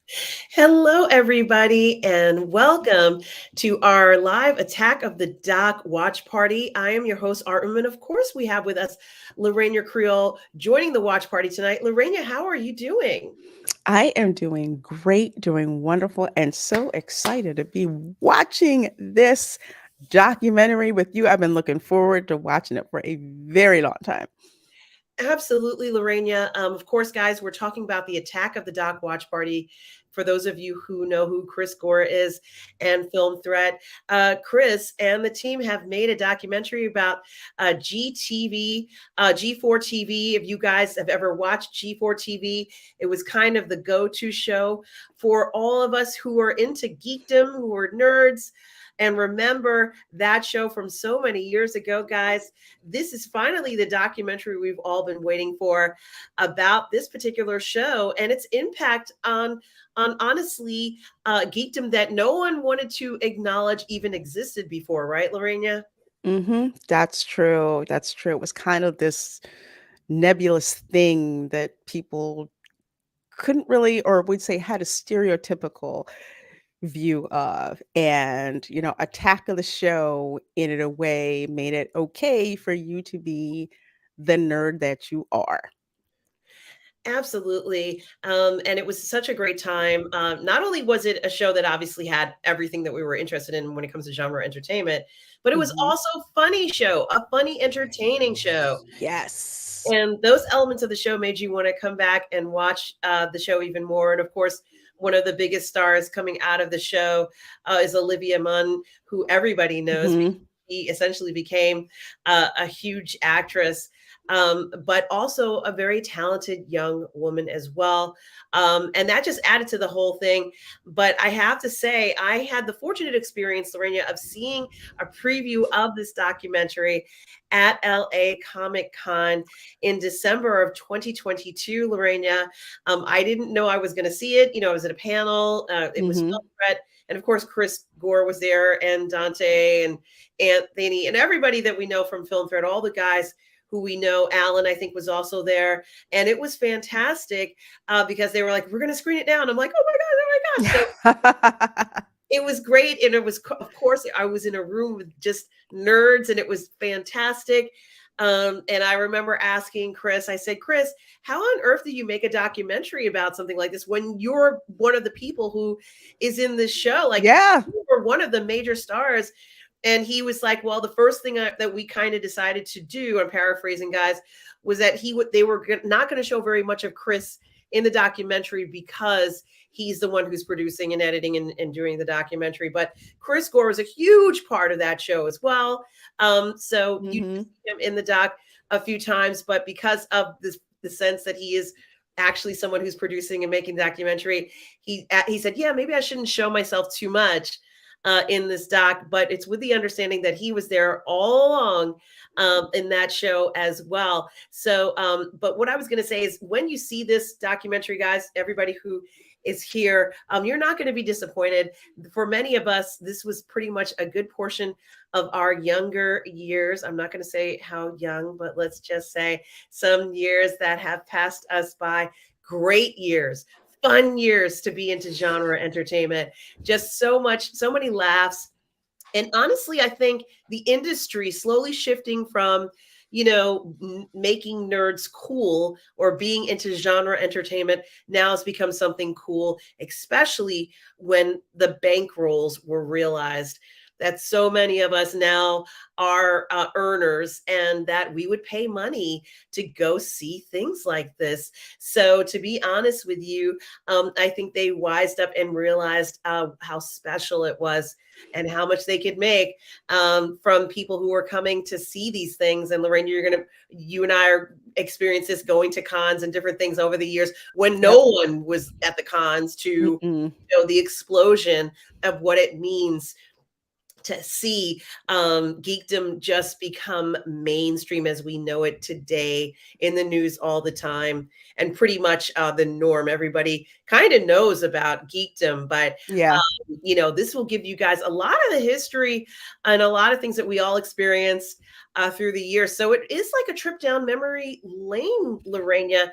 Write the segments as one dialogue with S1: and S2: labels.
S1: Hello, everybody, and welcome to our live Attack of the Doc watch party. I am your host, Rrr Mmmm, and of course, we have with us Lorena Creole joining the watch party tonight. Lorena, how are you doing?
S2: I am doing great, doing wonderful, and so excited to be watching this documentary with you. I've been looking forward to watching it for a very long time.
S1: Absolutely, Lorena. Of course, guys, we're talking about the Attack of the Doc watch party. For those of you who know who Chris Gore is and Film Threat, Chris and the team have made a documentary about GTV, G4 TV. If you guys have ever watched G4 TV, it was kind of the go to show for all of us who are into geekdom, who are nerds. And remember that show from so many years ago, guys. This is finally the documentary we've all been waiting for about this particular show and its impact on honestly geekdom that no one wanted to acknowledge even existed before, right, Lorena?
S2: That's true. That's true. It was kind of this nebulous thing that people couldn't really, or would say had a stereotypical view of. And, Attack of the Show in it a way made it okay for you to be the nerd that you are.
S1: Absolutely. And it was such a great time. Not only was it a show that obviously had everything that we were interested in when it comes to genre entertainment, but it was
S2: Mhm.
S1: also a funny show, a funny, entertaining show.
S2: Yes.
S1: And those elements of the show made you want to come back and watch the show even more. And of course, one of the biggest stars coming out of the show is Olivia Munn, who everybody knows because
S2: Mhm.
S1: she essentially became a huge actress, but also a very talented young woman as well. And that just added to the whole thing. But I have to say, I had the fortunate experience, Lorena, of seeing a preview of this documentary at LA Comic Con in December of 2022, Lorena. I didn't know I was going to see it. I was at a panel. It was Film
S2: Mhm.
S1: Threat. And of course, Chris Gore was there, and Dante, and Anthony, and everybody that we know from Film Threat, all the guys who we know. Alan, I think, was also there. And it was fantastic because they were like, we're going to screen it down. I'm like, oh my God, oh my gosh. So it was great. And it was, of course, I was in a room with just nerds, and it was fantastic. And I remember asking Chris, I said, Chris, how on earth do you make a documentary about something like this when you're one of the people who is in this show? Like,
S2: Yeah.
S1: you were one of the major stars. And he was like, well, the first thing that we kind of decided to do, I'm paraphrasing, guys, was that they were not going to show very much of Chris in the documentary because he's the one who's producing and editing and doing the documentary. But Chris Gore was a huge part of that show as well. So you
S2: Mhm.
S1: see him in the doc a few times, but because of this, the sense that he is actually someone who's producing and making the documentary, he said, yeah, maybe I shouldn't show myself too much in this doc, but it's with the understanding that he was there all along in that show as well. So, but what I was going to say is when you see this documentary, guys, everybody who is here, you're not going to be disappointed. For many of us, this was pretty much a good portion of our younger years. I'm not going to say how young, but let's just say some years that have passed us by. Great years, fun years to be into genre entertainment. Just so much, so many laughs. And honestly, I think the industry slowly shifting from, making nerds cool or being into genre entertainment now has become something cool, especially when the bankrolls were realized that so many of us now are earners and that we would pay money to go see things like this. So, to be honest with you, I think they wised up and realized how special it was and how much they could make from people who are coming to see these things. And Lorraine, you and I are experience this going to cons and different things over the years when
S2: Yep.
S1: no one was at the cons to
S2: Mm-mm.
S1: the explosion of what it means to see geekdom just become mainstream as we know it today, in the news all the time, and pretty much the norm. Everybody kind of knows about geekdom, but
S2: Yeah.
S1: this will give you guys a lot of the history and a lot of things that we all experienced. through the years. So it is like a trip down memory lane, Lorena.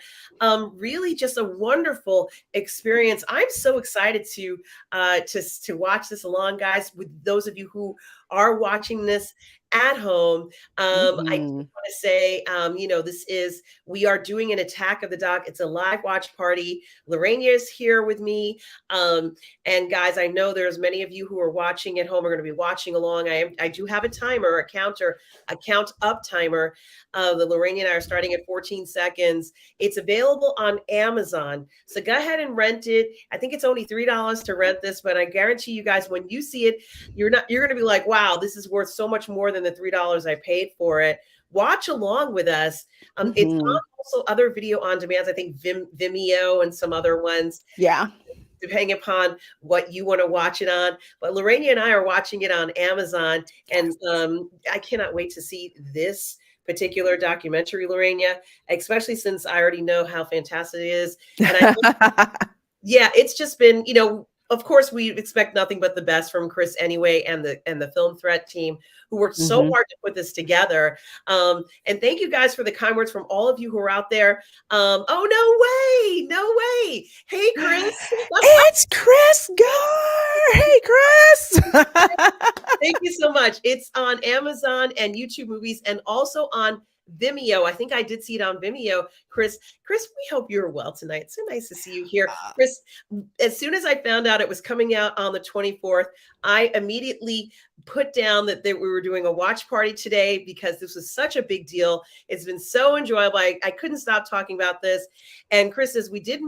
S1: Really just a wonderful experience. I'm so excited to watch this along, guys. With those of you who are watching this at home, I just
S2: Mhm.
S1: want to say, we are doing an Attack of the Doc. It's a live watch party. Lorena is here with me. And guys, I know there's many of you who are watching at home are going to be watching along. I do have a timer, a count up timer. The Lorena and I are starting at 14 seconds. It's available on Amazon. So go ahead and rent it. I think it's only $3 to rent this, but I guarantee you guys, when you see it, you're going to be like, wow, this is worth so much more than the $3 I paid for it. Watch along with us. It's on
S2: Mhm.
S1: also other video on demands. I think Vimeo and some other ones,
S2: Yeah.
S1: depending upon what you want to watch it on. But Lorena and I are watching it on Amazon, and
S2: Yes.
S1: I cannot wait to see this particular documentary, Lorena, especially since I already know how fantastic it is. And I yeah, it's just been, of course, we expect nothing but the best from Chris anyway, and the Film Threat team who worked so
S2: Mhm.
S1: hard to put this together. And thank you guys for the kind words from all of you who are out there. Oh, no way, no way! Hey, Chris.
S2: It's Chris Gar. Hey, Chris.
S1: Thank you so much. It's on Amazon and YouTube Movies, and also on Vimeo. I think I did see it on Vimeo. Chris, we hope you're well tonight. It's so nice to see you here. Chris, as soon as I found out it was coming out on the 24th, I immediately put down that we were doing a watch party today because this was such a big deal. It's been so enjoyable. I couldn't stop talking about this. And Chris, as we did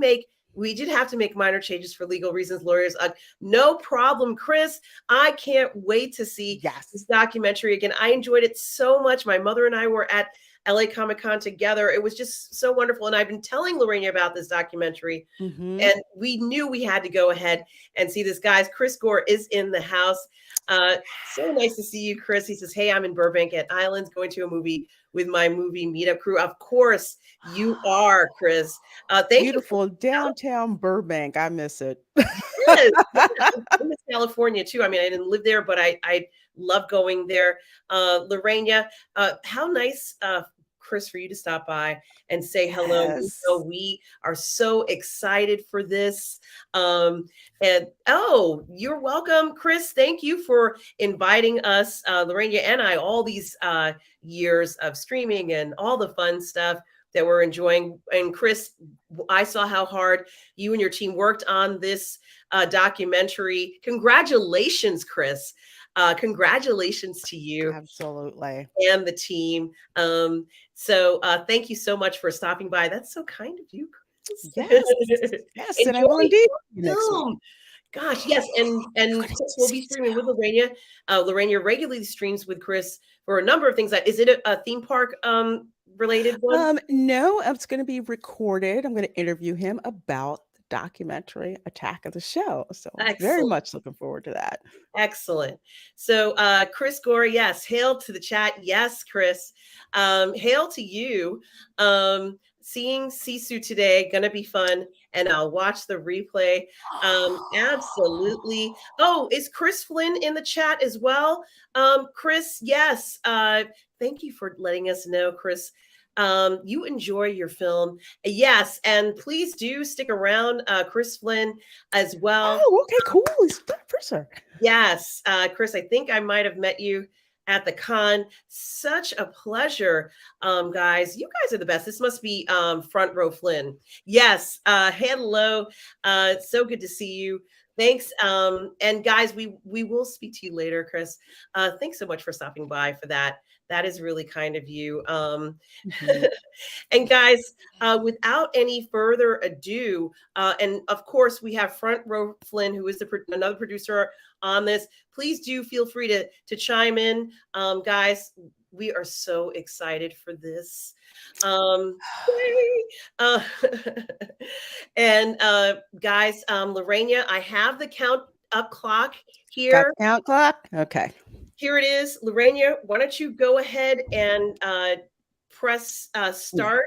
S1: have to make minor changes for legal reasons, lawyers. No problem, Chris. I can't wait to see this
S2: Yes.
S1: documentary again. I enjoyed it so much. My mother and I were at LA Comic Con together. It was just so wonderful. And I've been telling Lorena about this documentary,
S2: Mhm.
S1: and we knew we had to go ahead and see this. Guys, Chris Gore is in the house. So nice to see you, Chris. He says, hey, I'm in Burbank at Islands going to a movie with my movie meetup crew. Of course you are, Chris. Thank you for
S2: Beautiful downtown Burbank. I miss it.
S1: yes, I miss California too. I mean, I didn't live there, but I love going there. Lorena, how nice, Chris, for you to stop by and say hello.
S2: Yes.
S1: We are so excited for this. And you're welcome, Chris. Thank you for inviting us, Lorena and I, all these years of streaming and all the fun stuff that we're enjoying. And Chris, I saw how hard you and your team worked on this documentary. Congratulations, Chris. Congratulations to you
S2: Absolutely.
S1: and the team. So thank you so much for stopping by. That's so kind of you, Chris.
S2: Yes. Yes, and I will
S1: Enjoy
S2: indeed see you
S1: your
S2: next week.
S1: film. Gosh, yes, and
S2: Gotta
S1: Chris will
S2: see
S1: be
S2: you
S1: streaming with
S2: too.
S1: Lorena. Lorena regularly streams with Chris for a number of things. Is it a theme park related one?
S2: No, it's gonna be recorded. I'm gonna interview him about the documentary Attack of the Show. So very
S1: Excellent.
S2: much looking forward to that.
S1: Excellent. So, Chris Gore, yes, hail to the chat. Yes, Chris. Hail to you. Seeing Sisu today, gonna be fun, and I'll watch the replay. Absolutely. Oh, is Chris Flynn in the chat as well? Chris, yes. Thank you for letting us know, Chris. You enjoy your film. Yes, and please do stick around, Chris Flynn as well.
S2: Oh, okay, cool. He's a producer.
S1: Yes, Chris, I think I might have met you at the con. Such a pleasure, guys. You guys are the best. This must be Front Row Flynn. Yes, hello. So good to see you. Thanks. And guys, we will speak to you later, Chris. Thanks so much for stopping by for that. That is really kind of you.
S2: Mhm.
S1: And guys, without any further ado, and of course we have Front Row Flynn, who is another producer on this. Please do feel free to chime in, guys. We are so excited for this. Yay! And guys, Lorena, I have the count up clock
S2: Got
S1: here.
S2: the count clock? Okay.
S1: Here it is. Lorena, why don't you go ahead and press start?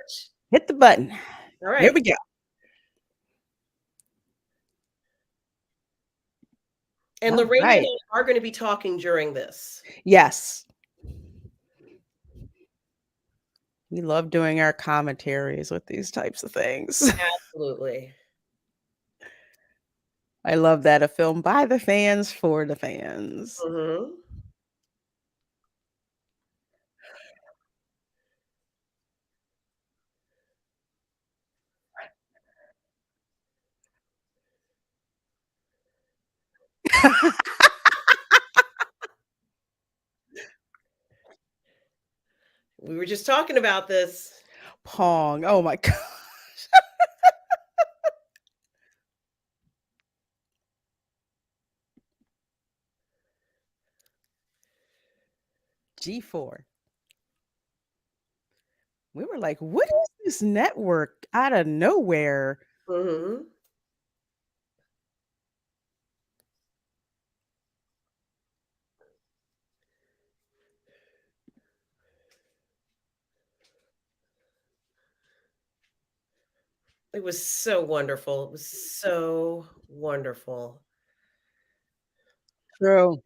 S2: Hit the button.
S1: All
S2: Here
S1: right.
S2: we go.
S1: And
S2: All
S1: Lorena and
S2: right.
S1: I are going to be talking during this.
S2: Yes. We love doing our commentaries with these types of things.
S1: Absolutely.
S2: I love that, a film by the fans for the fans.
S1: Mhm. We were just talking about this.
S2: Pong, oh my gosh. G4. We were like, "What is this network out of nowhere?"
S1: Mhm. It was so wonderful. It was so wonderful.
S2: True.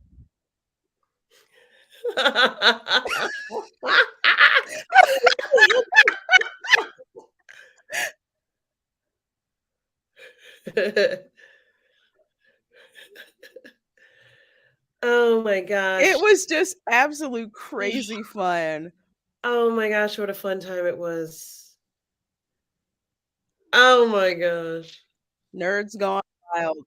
S1: Oh my
S2: It
S1: gosh.
S2: was just absolute crazy fun.
S1: Oh my gosh, what a fun time it was. Oh my gosh.
S2: Nerds gone wild.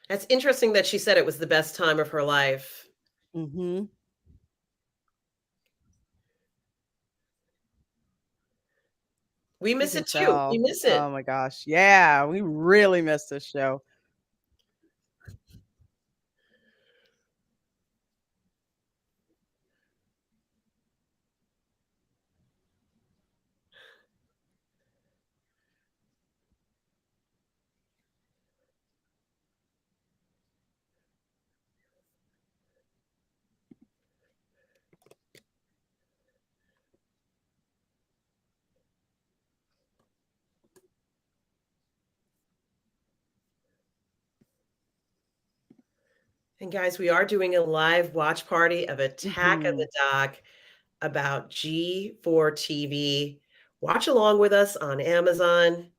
S1: That's interesting that she said it was the best time of her life.
S2: Mhm.
S1: We
S2: You
S1: miss
S2: can
S1: it too. We
S2: tell.
S1: miss it.
S2: Oh my gosh. Yeah, we really missed this show.
S1: And guys, we are doing a live watch party of Attack of
S2: Mhm.
S1: the Dock about G4 TV. Watch along with us on Amazon.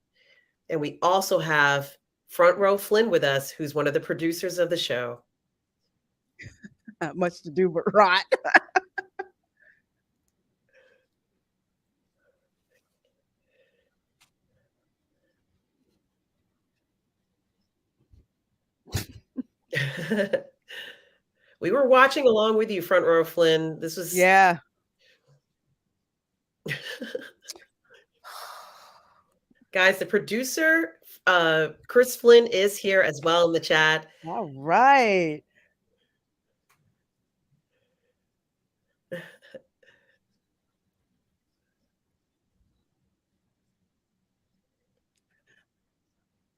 S1: And we also have Front Row Flynn with us, who's one of the producers of the show.
S2: Not much to do but rot.
S1: We were watching along with you, Front Row Flynn. This was
S2: Yeah.
S1: guys, the producer, Chris Flynn is here as well in the chat.
S2: All right.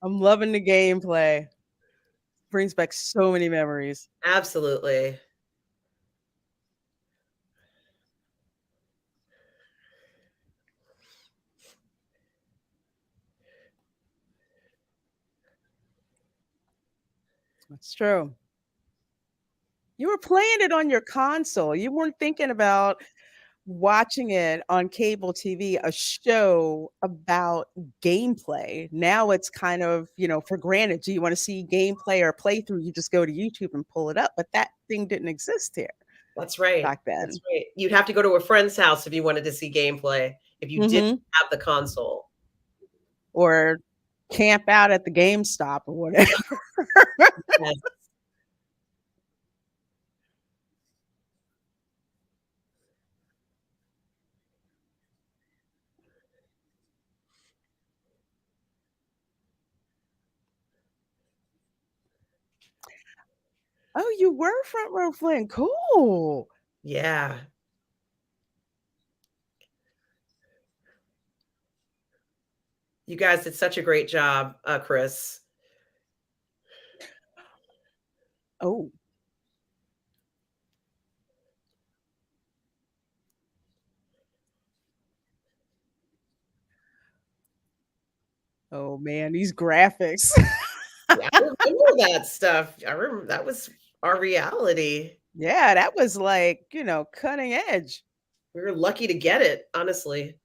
S2: I'm loving the gameplay. Brings back so many memories.
S1: Absolutely.
S2: That's true. You were playing it on your console. You weren't thinking about watching it on cable TV, a show about gameplay. Now it's kind of, for granted. Do you want to see gameplay or playthrough? You just go to YouTube and pull it up. But that thing didn't exist here
S1: That's right.
S2: back
S1: That's
S2: then.
S1: right. You'd have to go to a friend's house if you wanted to see gameplay, if you didn't
S2: Hmm.
S1: have the console.
S2: Or camp out at the GameStop or whatever.
S1: Yes.
S2: Oh, you were Front Row Flynn. Cool.
S1: Yeah. You guys did such a great job, Chris.
S2: Oh, Oh, man, these graphics.
S1: Yeah, I remember that stuff. I remember that was our reality.
S2: Yeah, that was like, cutting edge.
S1: We were lucky to get it, honestly.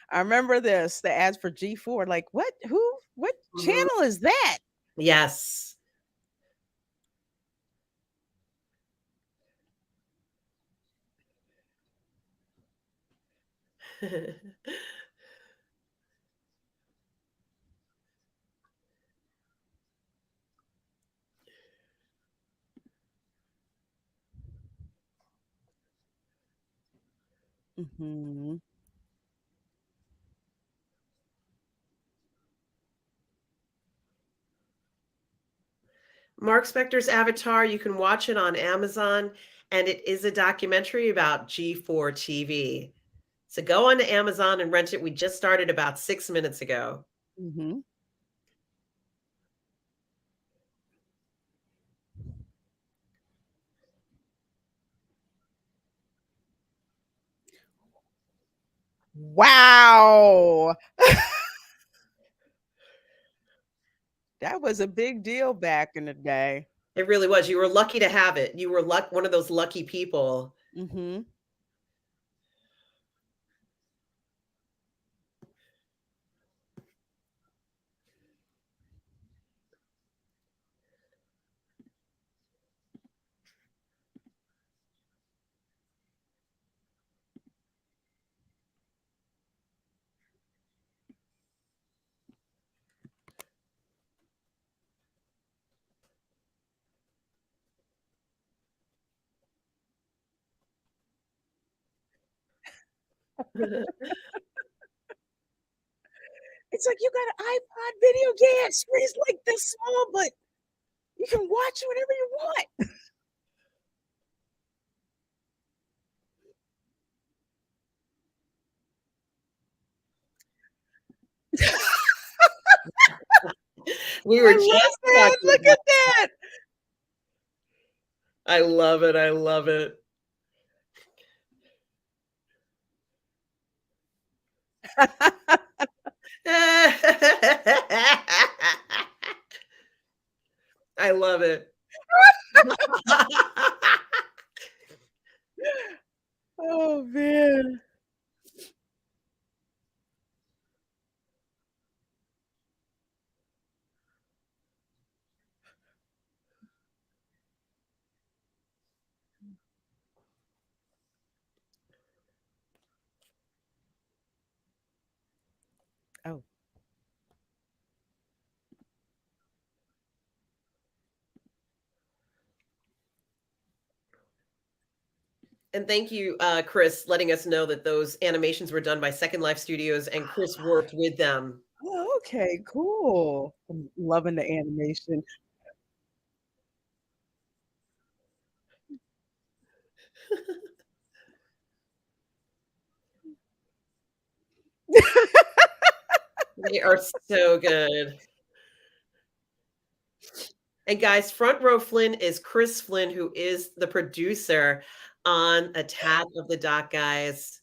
S2: I remember this, the ads for G4, like, "What? Who? What
S1: Mhm.
S2: channel is that?"
S1: Yes.
S2: Mhm.
S1: Mark Spector's Avatar, you can watch it on Amazon, and it is a documentary about G4 TV. So go on to Amazon and rent it. We just started about 6 minutes ago.
S2: Mhm. Wow! That was a big deal back in the day.
S1: It really was. You were lucky to have it. You were one of those lucky people.
S2: Mhm. It's like, "You got an iPod video game, screen's like this small, but you can watch whenever you want."
S1: We were
S2: I love
S1: just
S2: that,
S1: talking
S2: look
S1: about
S2: at that.
S1: I love it, I love it. I love it.
S2: Oh, man. Oh.
S1: And thank you, Chris, letting us know that those animations were done by Second Life Studios, and Chris worked with them.
S2: Oh, okay, cool. I'm loving the animation.
S1: They are so good. And guys, Front Row Flynn is Chris Flynn, who is the producer on Attack of the Dock Guys.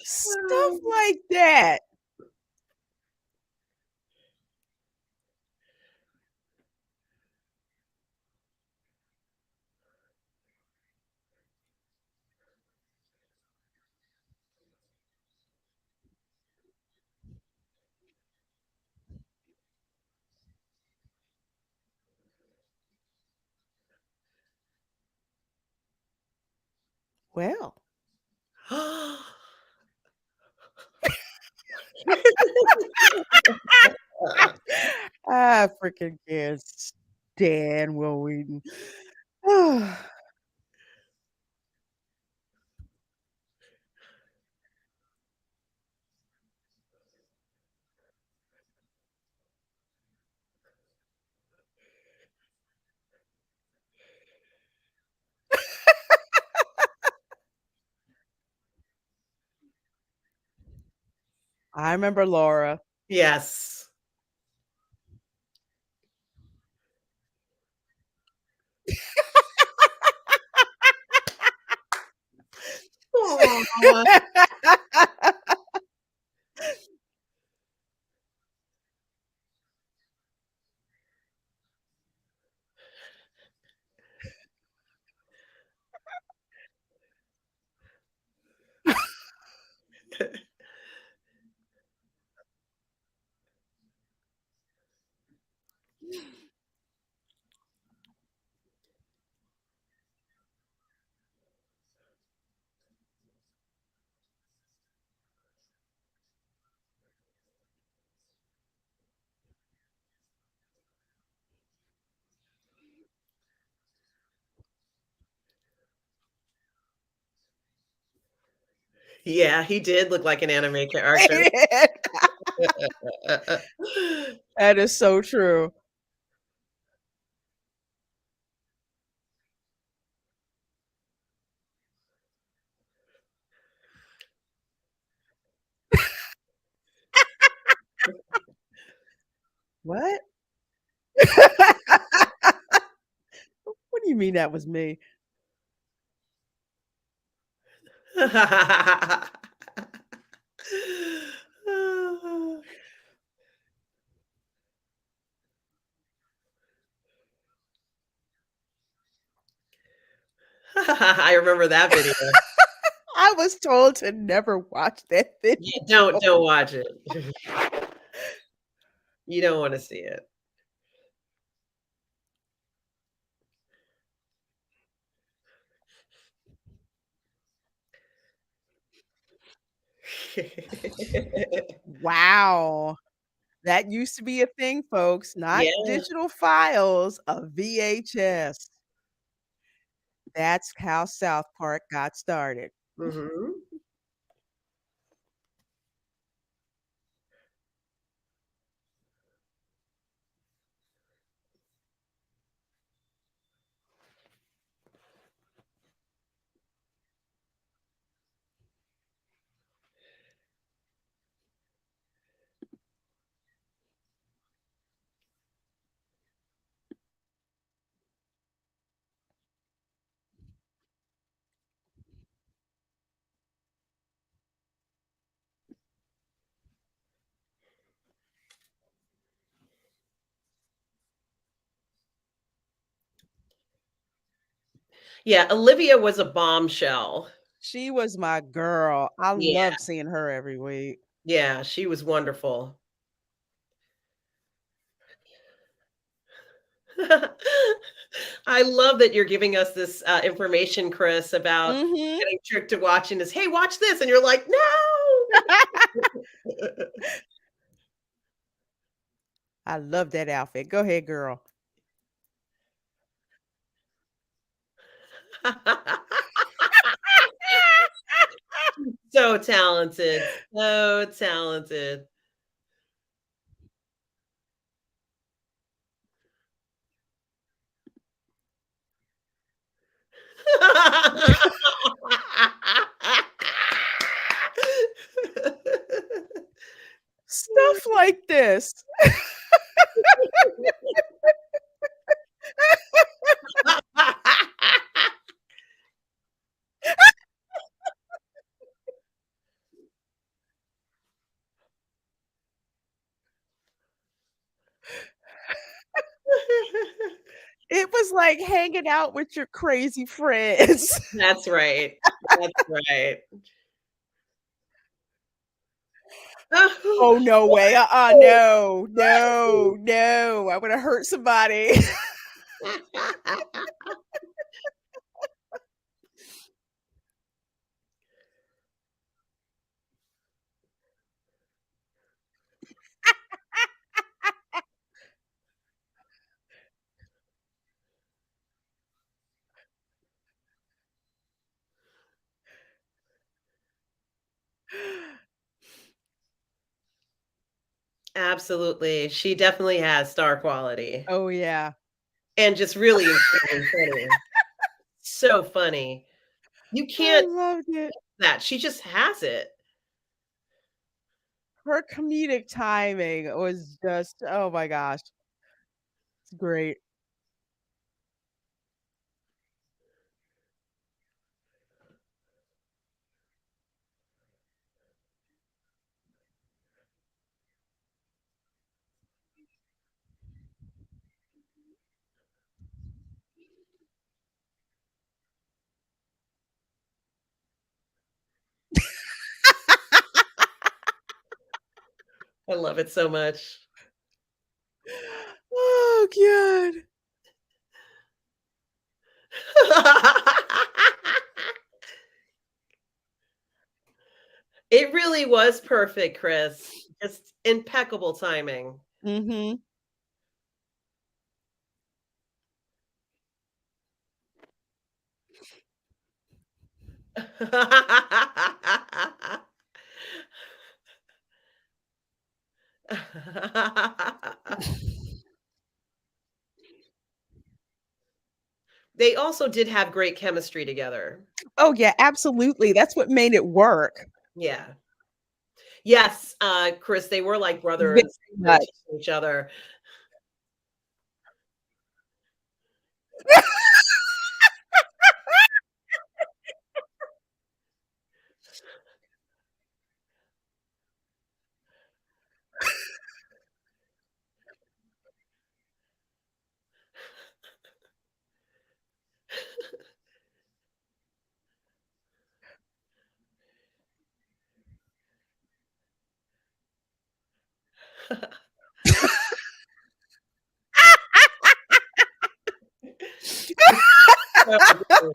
S2: Stuff like that. Well, I freaking can't stand Will Wheaton. I remember Laura.
S1: Yes. Aw. Yeah, he did look like an anime character.
S2: That is so true. What? What do you mean that was me?
S1: I remember that video.
S2: I was told to never watch that
S1: Yeah,
S2: video.
S1: don't watch it. You don't wanna see it.
S2: Wow. That used to be a thing, folks, not
S1: Yeah.
S2: digital files, a VHS. That's how South Park got started.
S1: Mhm. Yeah, Olivia was a bombshell.
S2: She was my girl. I
S1: Yeah,
S2: loved seeing her every week.
S1: yeah, she was wonderful. I love that you're giving us this, information, Chris, about
S2: Mhm.
S1: getting tricked to watching this, "Hey, watch this," and you're like, "No!"
S2: I love that outfit. Go ahead, girl.
S1: So talented, so talented.
S2: Stuff like this. It was like hanging out with your crazy friends.
S1: That's right, that's right.
S2: Oh, no way. No, no, no. I would have hurt somebody.
S1: Absolutely, she definitely has star quality,
S2: Oh, yeah.
S1: and just really incredibly funny. So funny. You
S2: I
S1: can't
S2: loved it.
S1: that, she just has it.
S2: Her comedic timing was just oh my gosh, it's great.
S1: I love it so much.
S2: Oh, god.
S1: It really was perfect, Chris. Just impeccable timing.
S2: Mhm.
S1: They also did have great chemistry together.
S2: Oh, yeah, absolutely, that's what made it work.
S1: Yeah. Yes, Chris, they were like brother
S2: Very
S1: and sister
S2: much.
S1: teaching each other. It's so good.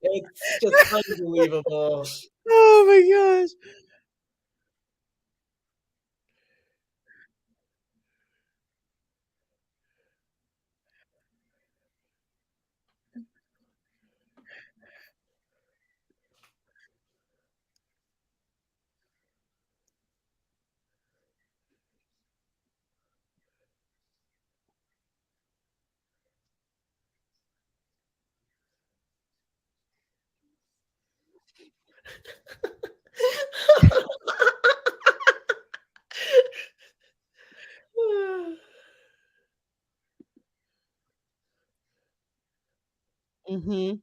S1: It's just unbelievable.
S2: Oh my gosh. Mhm.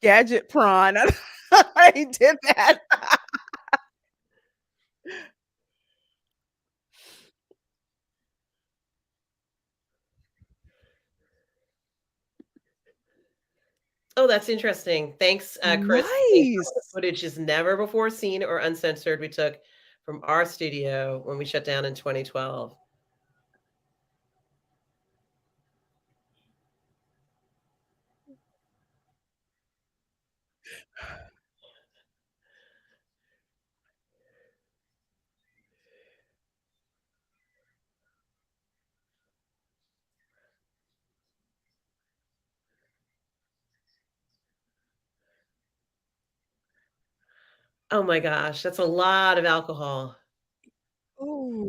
S2: Gadget prawn. I did that.
S1: Oh, that's interesting. Thanks, Chris. Saying how the
S2: Nice.
S1: footage is never before seen or uncensored we took from our studio when we shut down in 2012. Oh my gosh, that's a lot of alcohol.
S2: Ooh.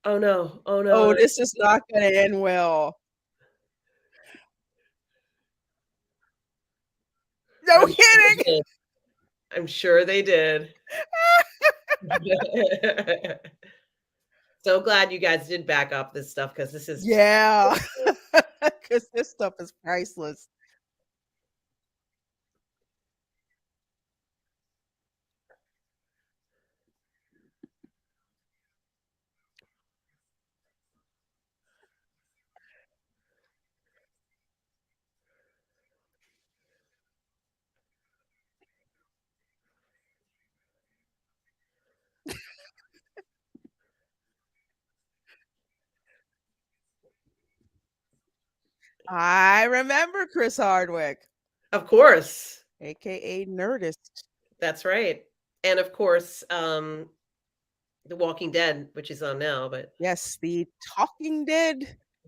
S1: Oh no. Oh no.
S2: Oh, this is not gonna end well. No
S1: I'm sure they
S2: kidding.
S1: did. I'm sure they did. So glad you guys did back up this stuff because this is
S2: Yeah, because this stuff is priceless. I remember Chris Hardwick,
S1: of course.
S2: AKA Nerdist.
S1: That's right. And of course, The Walking Dead, which is on now, but
S2: Yes, the Talking Dead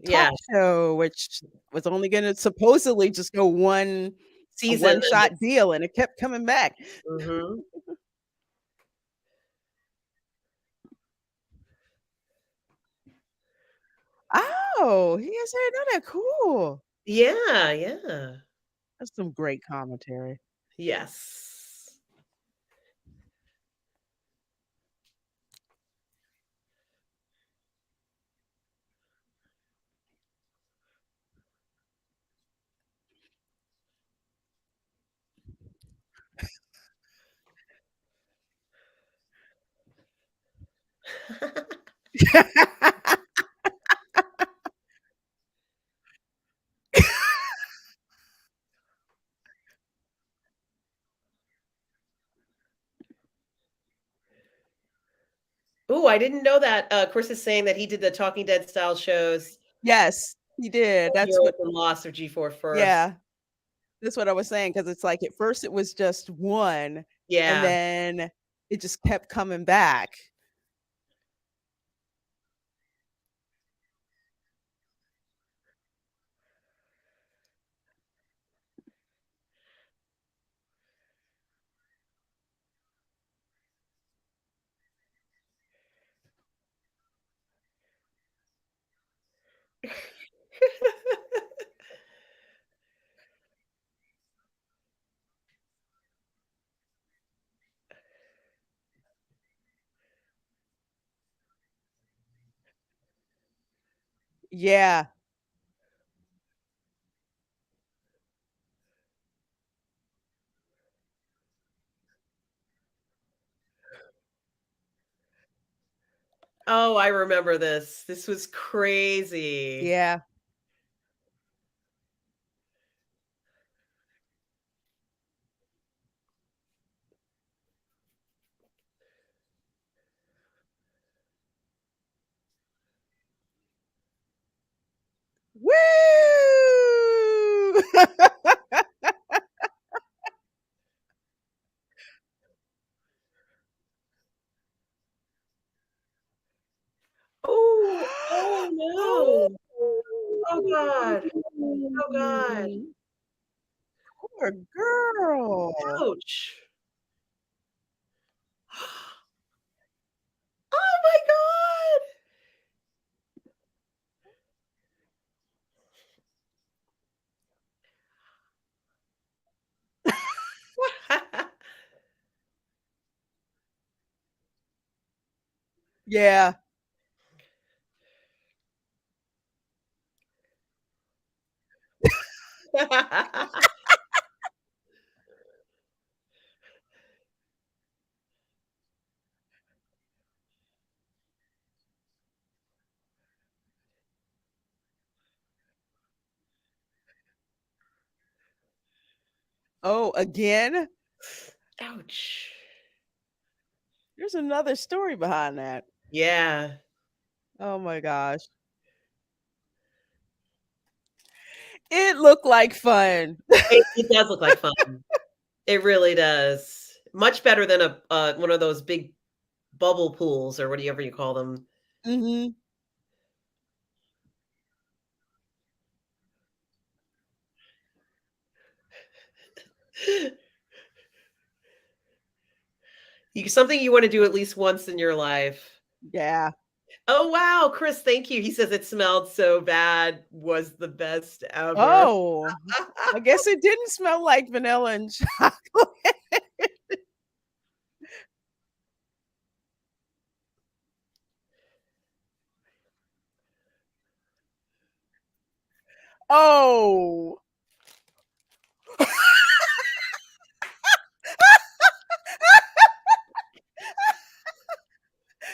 S2: talk
S1: yeah,
S2: show, which was only gonna supposedly just go a
S1: season and
S2: one-shot
S1: it's
S2: deal, and it kept coming back.
S1: mhm.
S2: Oh, yes, I didn't know that, cool.
S1: Yeah, yeah.
S2: That's some great commentary.
S1: Yes. Ooh, I didn't know that, Chris is saying that he did the Talking Dead style shows,
S2: Yes, he did, that's
S1: Heroes
S2: what
S1: and Lost of G4 first.
S2: yeah, that's what I was saying. Because it's like, at first it was just 1, and
S1: Yeah.
S2: then it just kept coming back. Yeah.
S1: Oh, I remember this. This was crazy.
S2: Yeah. Woo!
S1: Oh, oh,
S2: Oh.
S1: no. Oh god. Oh god.
S2: Poor girl.
S1: Ouch. Oh my god.
S2: Yeah. Oh, again?
S1: Ouch.
S2: There's another story behind that.
S1: Yeah.
S2: Oh my gosh. It looked like fun.
S1: It does look like fun. It really does. Much better than a one of those big bubble pools or whatever you call them.
S2: Mhm.
S1: Something you wanna do at least once in your life.
S2: Yeah.
S1: Oh, wow, Chris, thank you. He says it smelled so bad, was the best ever.
S2: Oh, I guess it didn't smell like vanilla and chocolate. Oh.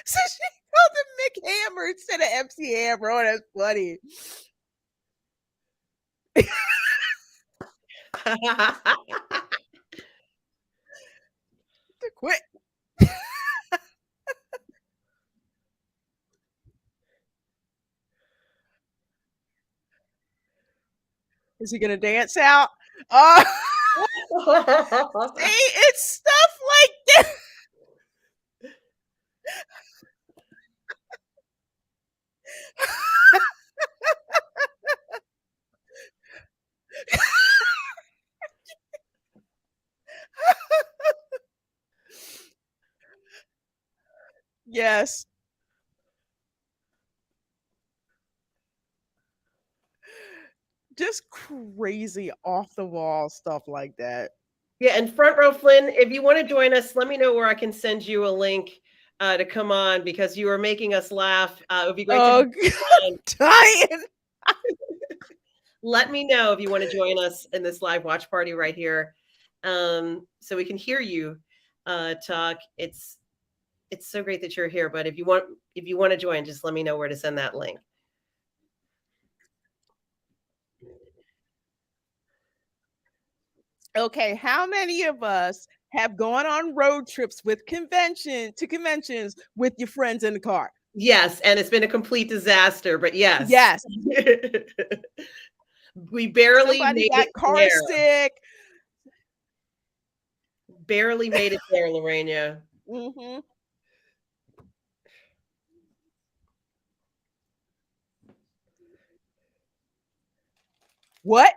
S2: So she called him Mick Hammer instead of MC Hammer. Oh, that's funny. Quit. Is he gonna dance out? Oh, see, it's stuff like this. Yes. Just crazy off the wall stuff like that.
S1: Yeah, and Front Row Flynn, if you want to join us, let me know where I can send you a link to come on because you are making us laugh. It would be great to have
S2: Oh,
S1: you on.
S2: dying.
S1: Let me know if you want to join us in this live watch party right here, so we can hear you talk. It's so great that you're here. But if you want to join, just let me know where to send that link.
S2: Okay, how many of us have gone on road trips with conventions with your friends in the car?
S1: Yes, and it's been a complete disaster, but yes.
S2: Yes.
S1: We barely
S2: Somebody
S1: made
S2: got
S1: it
S2: car
S1: there.
S2: sick.
S1: Barely made it there, Lorena.
S2: Mhm. What?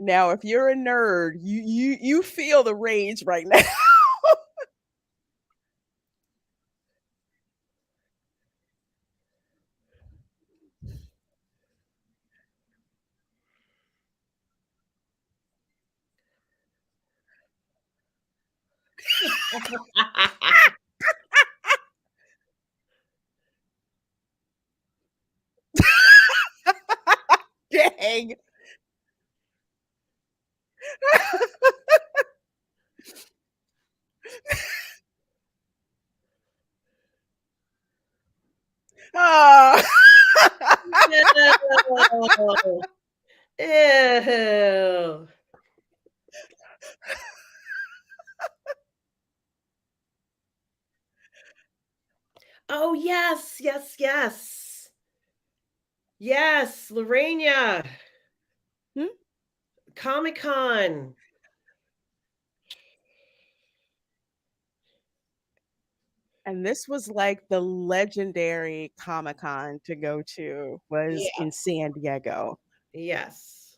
S2: Now, if you're a nerd, you feel the rage right now. Dang. Oh.
S1: No. Ew. Oh, yes, yes, yes. Yes, Lorena.
S2: Hmm?
S1: Comic-Con.
S2: And this was like the legendary Comic-Con to go to was
S1: Yeah,
S2: in San Diego.
S1: yes.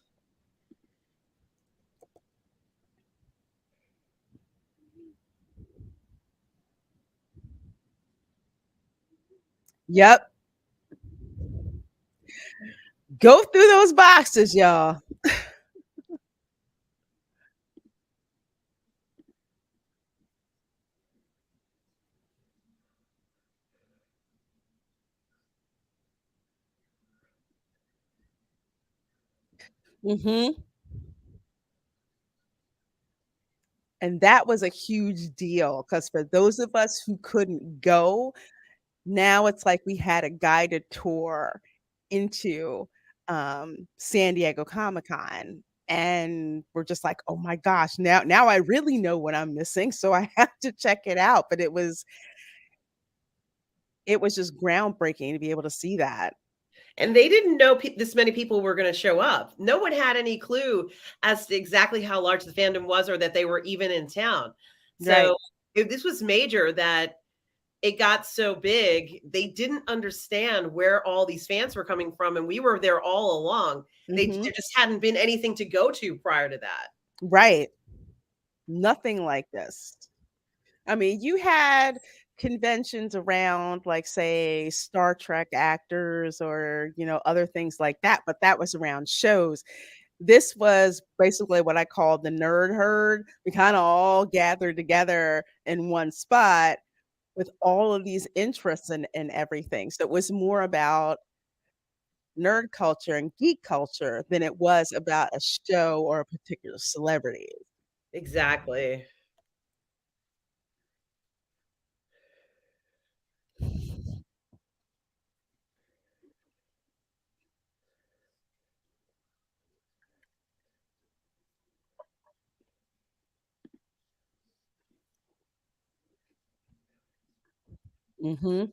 S2: Yep. Go through those boxes, y'all. Mhm. And that was a huge deal because for those of us who couldn't go, now it's like we had a guided tour into, San Diego Comic-Con, and we're just like, "Oh my gosh, now I really know what I'm missing, so I have to check it out." But it was just groundbreaking to be able to see that.
S1: And they didn't know this many people were going to show up. No one had any clue as to exactly how large the fandom was or that they were even in town.
S2: Right.
S1: So this was major that it got so big. They didn't understand where all these fans were coming from. And we were there all along.
S2: Mhm.
S1: There just hadn't been anything to go to prior to that.
S2: Right. Nothing like this. I mean, you had conventions around, like, say, Star Trek actors or, other things like that, but that was around shows. This was basically what I call the nerd herd. We kinda all gathered together in one spot with all of these interests and everything. So it was more about nerd culture and geek culture than it was about a show or a particular celebrity.
S1: Exactly.
S2: Mhm.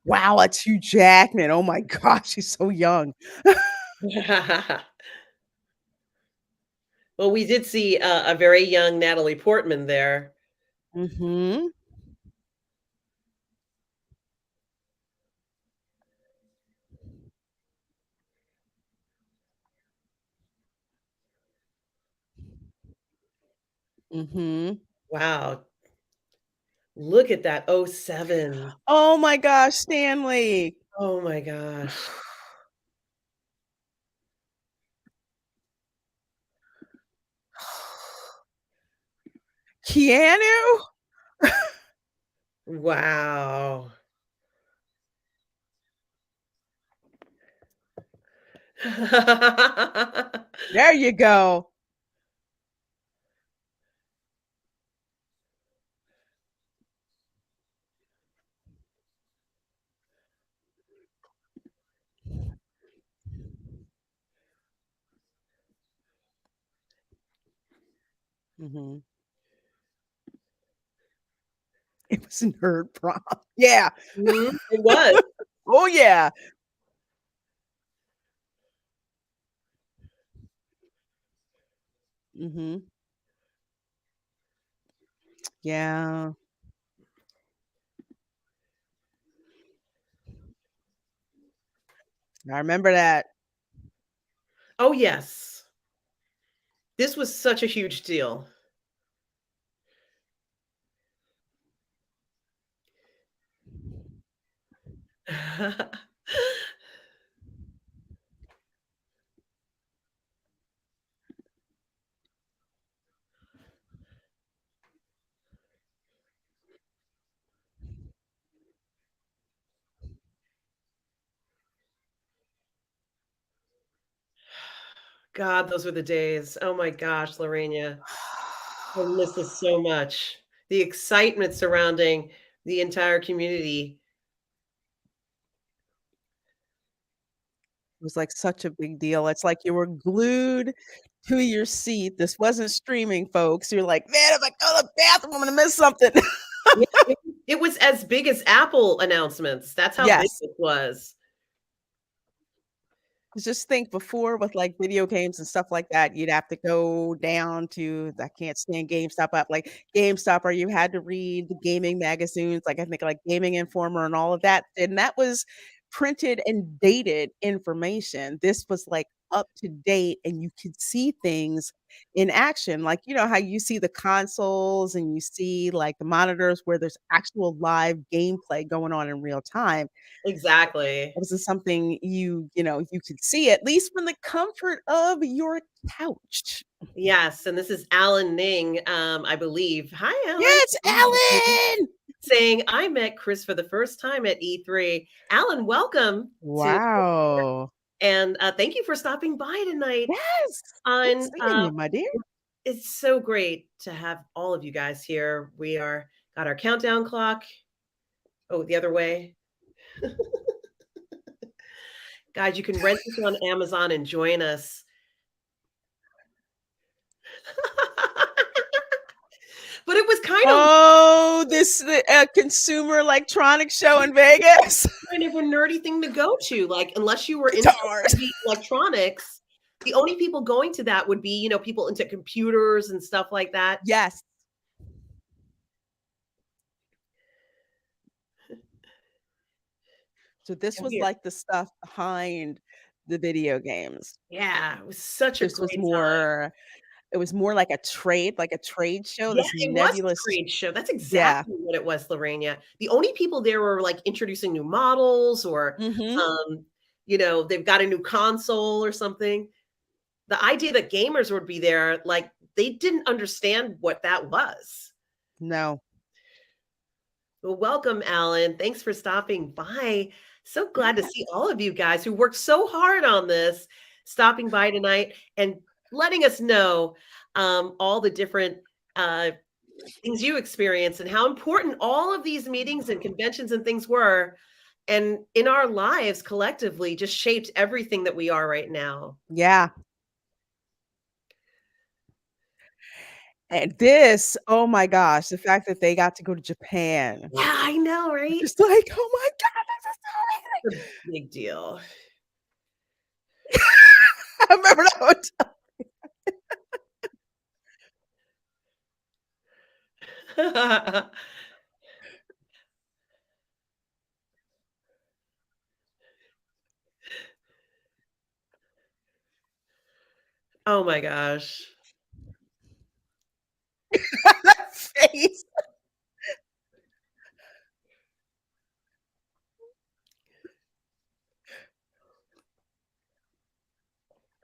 S2: Wow, that's Hugh Jackman. Oh my gosh, he's so young.
S1: Well, Well, we did see a very young Natalie Portman there.
S2: Mhm. Mhm.
S1: Wow. Look at that. Oh 07.
S2: Oh my gosh, Stanley.
S1: Oh my gosh.
S2: Keanu?
S1: Wow.
S2: There you go. Mhm. It was nerd prom. Yeah.
S1: Mhm, it was.
S2: Oh, yeah. Mhm. Yeah. I remember that.
S1: Oh, yes. This was such a huge deal. God, those were the days. Oh my gosh, Lorena. I miss this so much. The excitement surrounding the entire community.
S2: It was, like, such a big deal. It's like you were glued to your seat. This wasn't streaming, folks. You're like, "Man, if I go to the bathroom, I'm gonna miss something."
S1: Yeah, it was as big as Apple announcements. That's how big
S2: Yes.
S1: it was.
S2: 'Cause just think before with, like, video games and stuff like that, you'd have to go down to I can't stand GameStop, but, like, GameStop, or you had to read the gaming magazines, like, I think, like, Gaming Informer and all of that, and that was printed and dated information. This was, like, up to date, and you could see things in action, like, you know how you see the consoles and you see, like, the monitors where there's actual live gameplay going on in real time.
S1: Exactly.
S2: It wasn't something you know, you could see at least from the comfort of your couch.
S1: Yes, and this is Alan Ning, I believe. Hi, Alan.
S2: Yes, Alan!
S1: Saying, "I met Chris for the first time at E3." Alan, welcome to
S2: Wow.
S1: and, thank you for stopping by tonight
S2: Yes! Good
S1: on,
S2: seeing you, my dear.
S1: it's so great to have all of you guys here. We are got our countdown clock. Oh, the other way. Guys, you can rent this on Amazon and join us. But it was
S2: Oh, this the, consumer electronics show in Vegas.
S1: kind of a nerdy thing to go to, like, unless you were into
S2: Guitars.
S1: heavy electronics, the only people going to that would be, people into computers and stuff like that.
S2: Yes. So this
S1: And
S2: was
S1: we are
S2: like the stuff behind the video games.
S1: yeah, it was such a
S2: This was
S1: great time.
S2: more it was more like a trade show,
S1: Yeah,
S2: this
S1: it was a
S2: nebulous.
S1: trade show. That's
S2: Yeah.
S1: exactly what it was, Lorena. The only people there were, like, introducing new models or,
S2: Mhm.
S1: they've got a new console or something. The idea that gamers would be there, like, they didn't understand what that was.
S2: No.
S1: Well, welcome, Alan. Thanks for stopping by. So glad to see all of you guys who worked so hard on this, stopping by tonight and letting us know all the different uh, things you experienced and how important all of these meetings and conventions and things were. And in our lives collectively, just shaped everything that we are right now.
S2: Yeah. And this, oh my gosh, the fact that they got to go to Japan.
S1: Yeah, I know, right?
S2: Just like, "Oh my god, this is so
S1: It's a big deal.
S2: amazing." I remember that hotel.
S1: Oh my gosh.
S2: Face.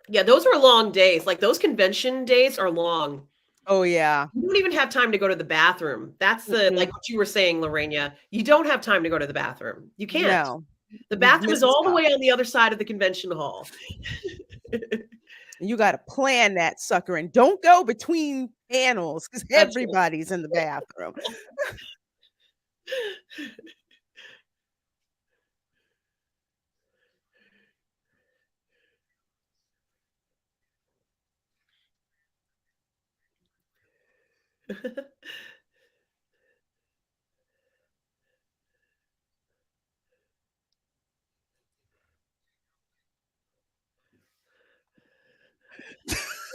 S1: Yeah, those are long days, like, those convention days are long.
S2: Oh, yeah.
S1: You don't even have time to go to the bathroom. That's the
S2: Mm-mm.
S1: like what you were saying, Lorena. You don't have time to go to the bathroom. You can't.
S2: No.
S1: The
S2: You
S1: bathroom is
S2: miss
S1: all the
S2: stuff.
S1: way on the other side of the convention hall.
S2: You gotta plan that sucker and don't go between panels because
S1: That's
S2: everybody's in the bathroom.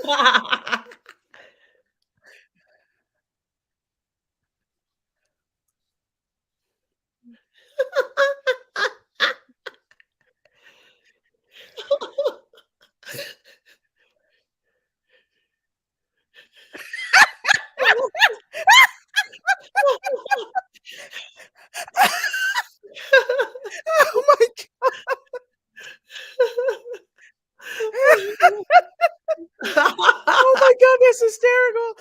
S1: right.
S2: Oh my oh my god, that's hysterical.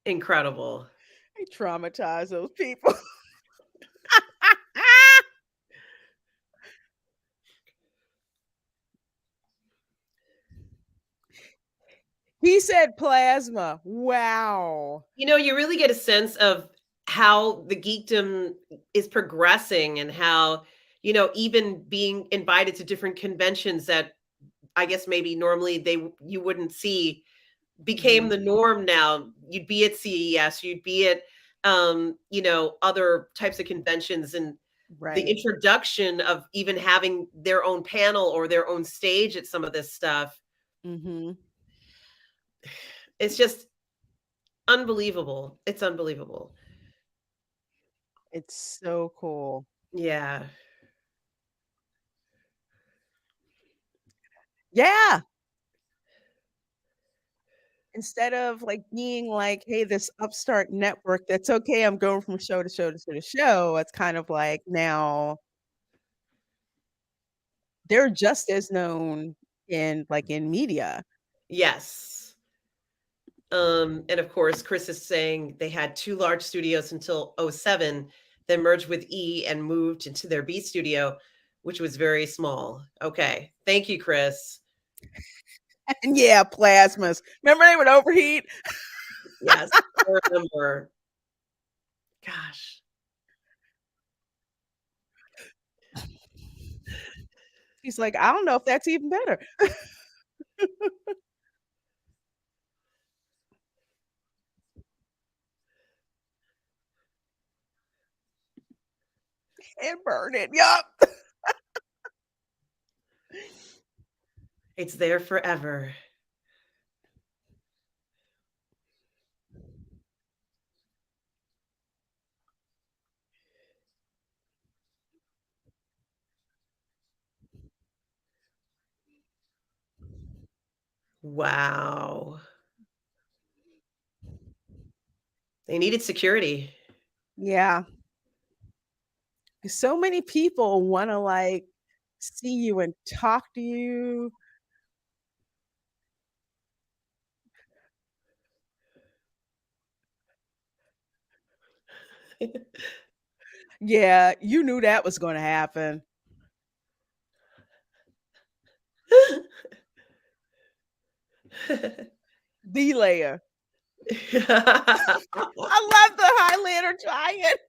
S1: Incredible.
S2: They traumatize those people. He said plasma. Wow.
S1: You know, you really get a sense of how the geekdom is progressing and how, even being invited to different conventions that I guess maybe normally you wouldn't see became
S2: Mhm.
S1: the norm now. You'd be at CES, you'd be at other types of conventions and the
S2: Right.
S1: introduction of even having their own panel or their own stage at some of this stuff.
S2: Mhm.
S1: It's just unbelievable. It's unbelievable.
S2: It's so cool.
S1: Yeah.
S2: Yeah. Instead of, like, being like, "Hey, this upstart network, that's okay, I'm going from show to show to show to show," it's kind of like now they're just as known in media.
S1: Yes. And of course, Chris is saying they had two large studios until '07, then merged with E and moved into their B studio, which was very small. Okay. Thank you, Chris.
S2: And yeah, plasmas. Remember they would overheat?
S1: Yes, I remember. Gosh.
S2: He's like, "I don't know if that's even better." And burn it, yup.
S1: It's there forever. Wow. They needed security.
S2: Yeah. So many people wanna, like, see you and talk to you. Yeah, you knew that was gonna happen. The layer. I love the Highlander giant.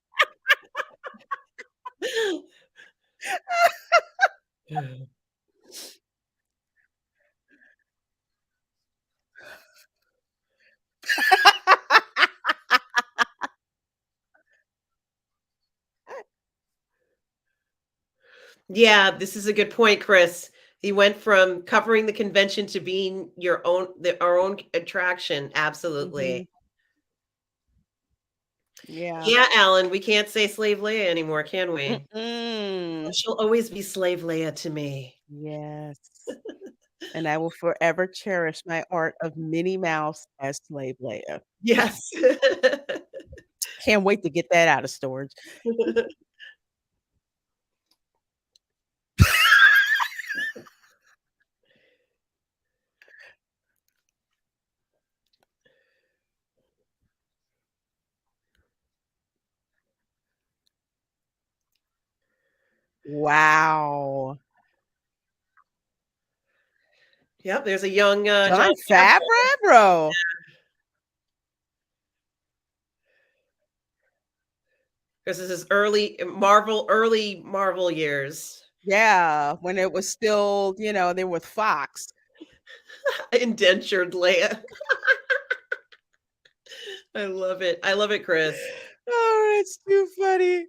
S1: Yeah, this is a good point, Chris. He went from covering the convention to being our own attraction. Absolutely.
S2: Mhm. Yeah.
S1: Yeah, Alan, we can't say Slave Leia anymore, can we? But
S2: Mm-mm.
S1: she'll always be Slave Leia to me.
S2: Yes. And I will forever cherish my art of Minnie Mouse as Slave Leia.
S1: Yes.
S2: Can't wait to get that out of storage. Wow.
S1: Yep, there's a young, Jon
S2: Jon
S1: Favreau.
S2: Favreau.
S1: This is his early Marvel years.
S2: Yeah, when it was still, they were with Fox.
S1: Indentured Leia. I love it. I love it, Chris.
S2: Oh, it's too funny.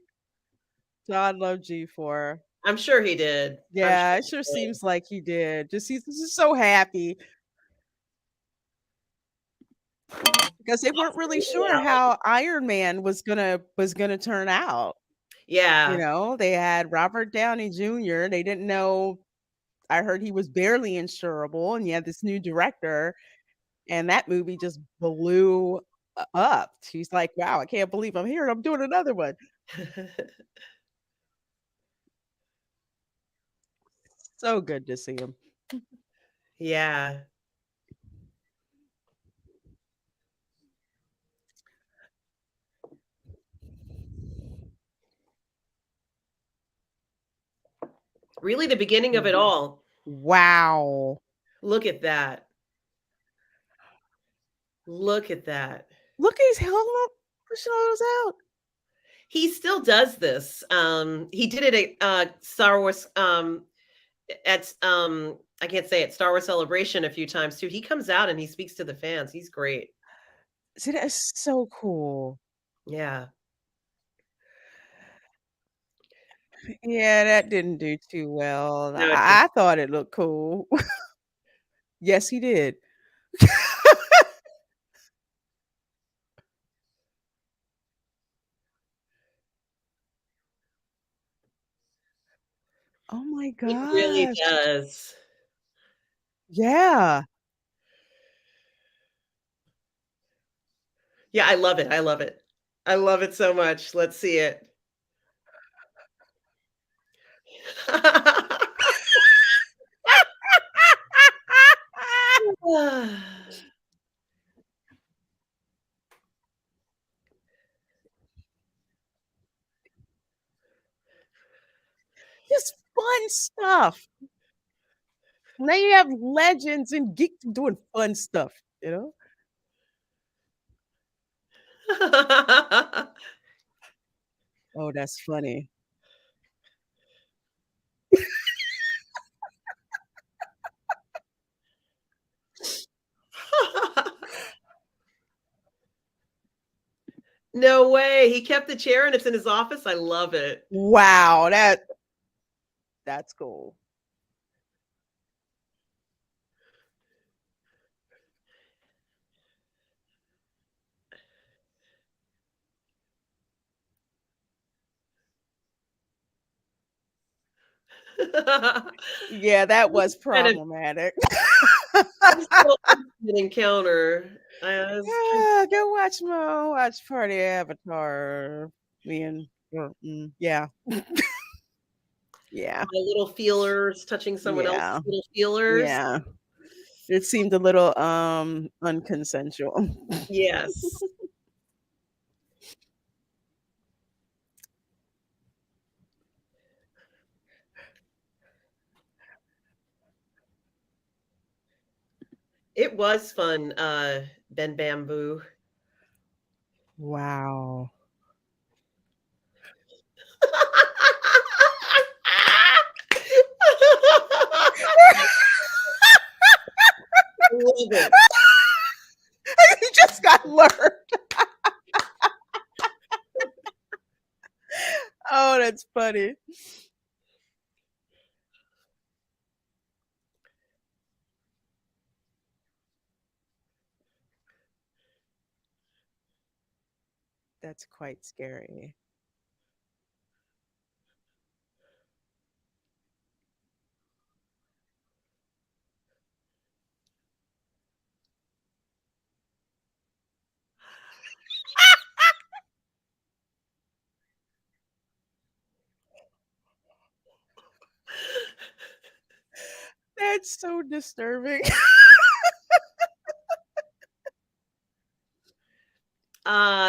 S2: John loved G4.
S1: I'm sure he did. I'm
S2: Yeah,
S1: sure
S2: it sure
S1: he did.
S2: seems like he did. He's just so happy because they weren't really
S1: Absolutely,
S2: sure
S1: Alan.
S2: how Iron Man was gonna turn out.
S1: Yeah.
S2: They had Robert Downey Jr. They didn't know. I heard he was barely insurable, and you had this new director, and that movie just blew up. She's like, "Wow, I can't believe I'm here. I'm doing another one." So good to see him.
S1: Yeah. Really the beginning of it all.
S2: Wow.
S1: Look at that. Look at that.
S2: Look, he's held up, pushing all those out.
S1: He still does this. He did it at Star Wars at I can't say it, Star Wars Celebration a few times too. He comes out and he speaks to the fans. He's great.
S2: See, that is so cool.
S1: Yeah.
S2: Yeah, that didn't do too well.
S1: No, it did.
S2: I thought it looked cool. Yes, he did. Oh my
S1: It really
S2: gosh.
S1: does.
S2: Yeah.
S1: Yeah, I love it. I love it. I love it so much. Let's see it.
S2: Just fun stuff. Now you have legends and geeks doing fun stuff? Oh, that's funny.
S1: No way. He kept the chair and it's in his office. I love it.
S2: Wow, that's cool. Yeah, that was
S1: Kind of
S2: problematic.
S1: still intimate encounter. I was kind
S2: Yeah, go watch Party Avatar. Me and yeah. Yeah.
S1: my little feelers touching someone else's
S2: Yeah.
S1: little feelers.
S2: Yeah. It seemed a little unconsensual.
S1: Yes. It was fun, Ben Bamboo.
S2: Wow.
S1: I love it.
S2: You just got learned. Oh, that's funny. That's quite scary. That's so disturbing.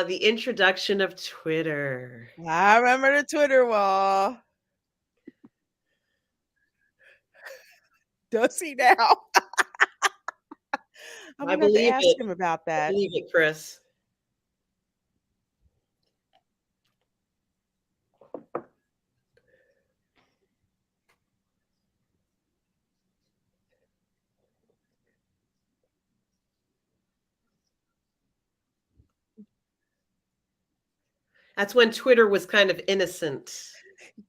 S1: The introduction of Twitter.
S2: I remember the Twitter wall. Does he now? I'm
S1: I
S2: gonna have to
S1: believe
S2: ask
S1: it.
S2: him about
S1: I
S2: that.
S1: believe it, Chris. That's when Twitter was kind of innocent.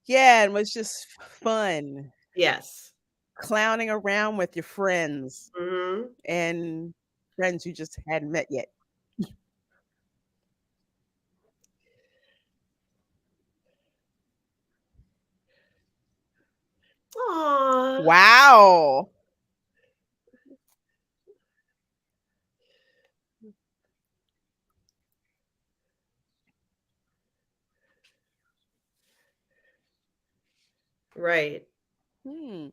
S2: Yeah, it was just fun.
S1: Yes.
S2: Clowning around with your friends
S1: Mhm.
S2: and friends you just hadn't met yet.
S1: Aw.
S2: Wow.
S1: Right.
S2: Hmm.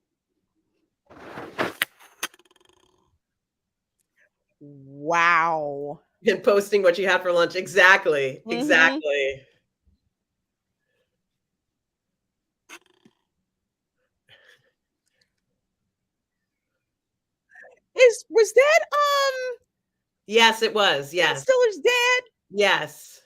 S2: Wow.
S1: And posting what you had for lunch. Exactly.
S2: Mhm.
S1: Exactly.
S2: Was that,
S1: Yes, it was.
S2: Ben
S1: Yes.
S2: Stiller's dad?
S1: Yes.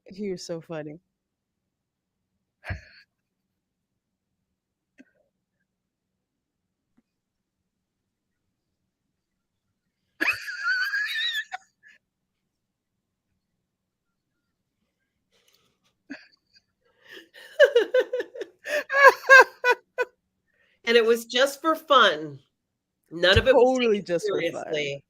S2: He was so funny.
S1: And it was just for fun. None of it was
S2: Totally
S1: taken
S2: just for fun.
S1: seriously.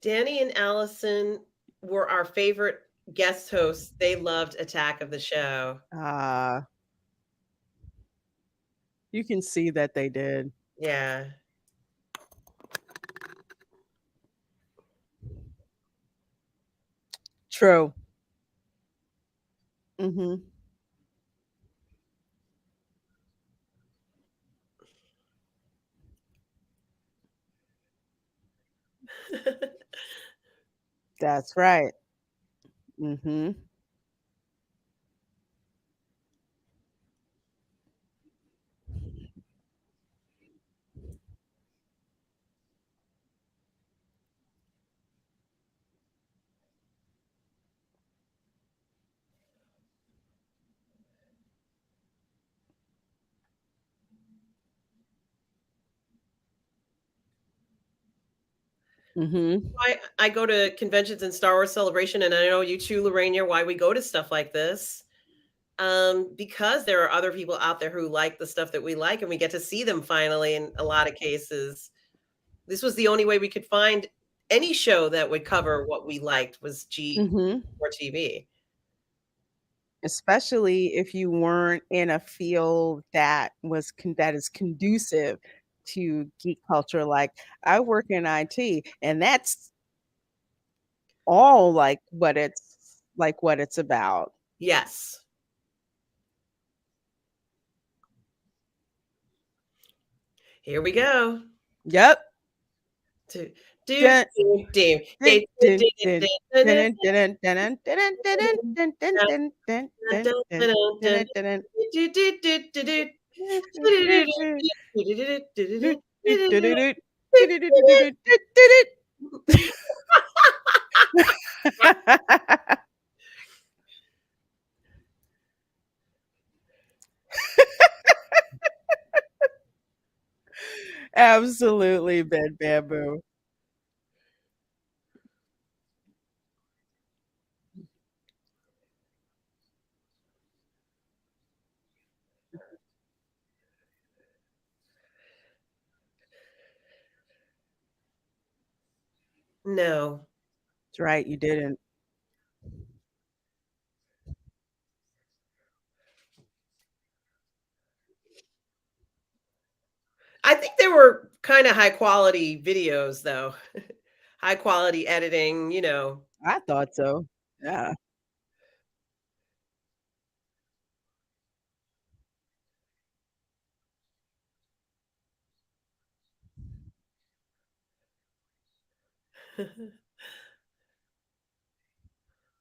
S1: Danny and Allison were our favorite guest hosts. They loved Attack of the Show.
S2: Ah, you can see that they did.
S1: Yeah.
S2: True. Mhm. That's right. Mhm. Mhm.
S1: I go to conventions and Star Wars Celebration, and I know you too, Lorraine, why we go to stuff like this. Because there are other people out there who like the stuff that we like, and we get to see them finally in a lot of cases. This was the only way we could find any show that would cover what we liked was G
S2: Mhm.
S1: or TV.
S2: Especially if you weren't in a field that is conducive to geek culture. Like, I work in IT, and that's all what it's about.
S1: Yes. Here we go.
S2: Yep.
S1: Do, do,
S2: Dun,
S1: do, do,
S2: dun,
S1: do,
S2: dun,
S1: do,
S2: dun,
S1: do, do,
S2: dun,
S1: do,
S2: dun, dun, dun, dun, dun, dun, dun, dun, dun, dun, dun, dun, dun, dun, dun.
S1: do, do, do, do, do.
S2: Absolutely, bed bamboo.
S1: No.
S2: That's right, you didn't.
S1: I think they were kinda high quality videos, though. High quality editing, you know.
S2: I thought so. Yeah.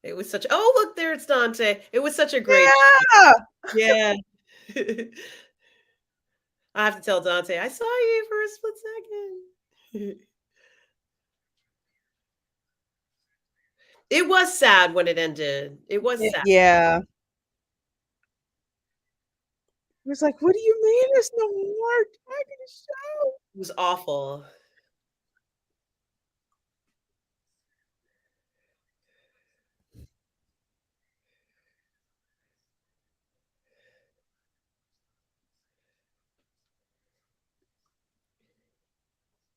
S1: It was such oh, look, there it's Dante. It was such a great
S2: Yeah!
S1: yeah. I have to tell Dante, "I saw you for a split second." It was sad when it ended. It was sad.
S2: Yeah. He was like, "What do you mean there's no more Tag in the show?"
S1: It was awful.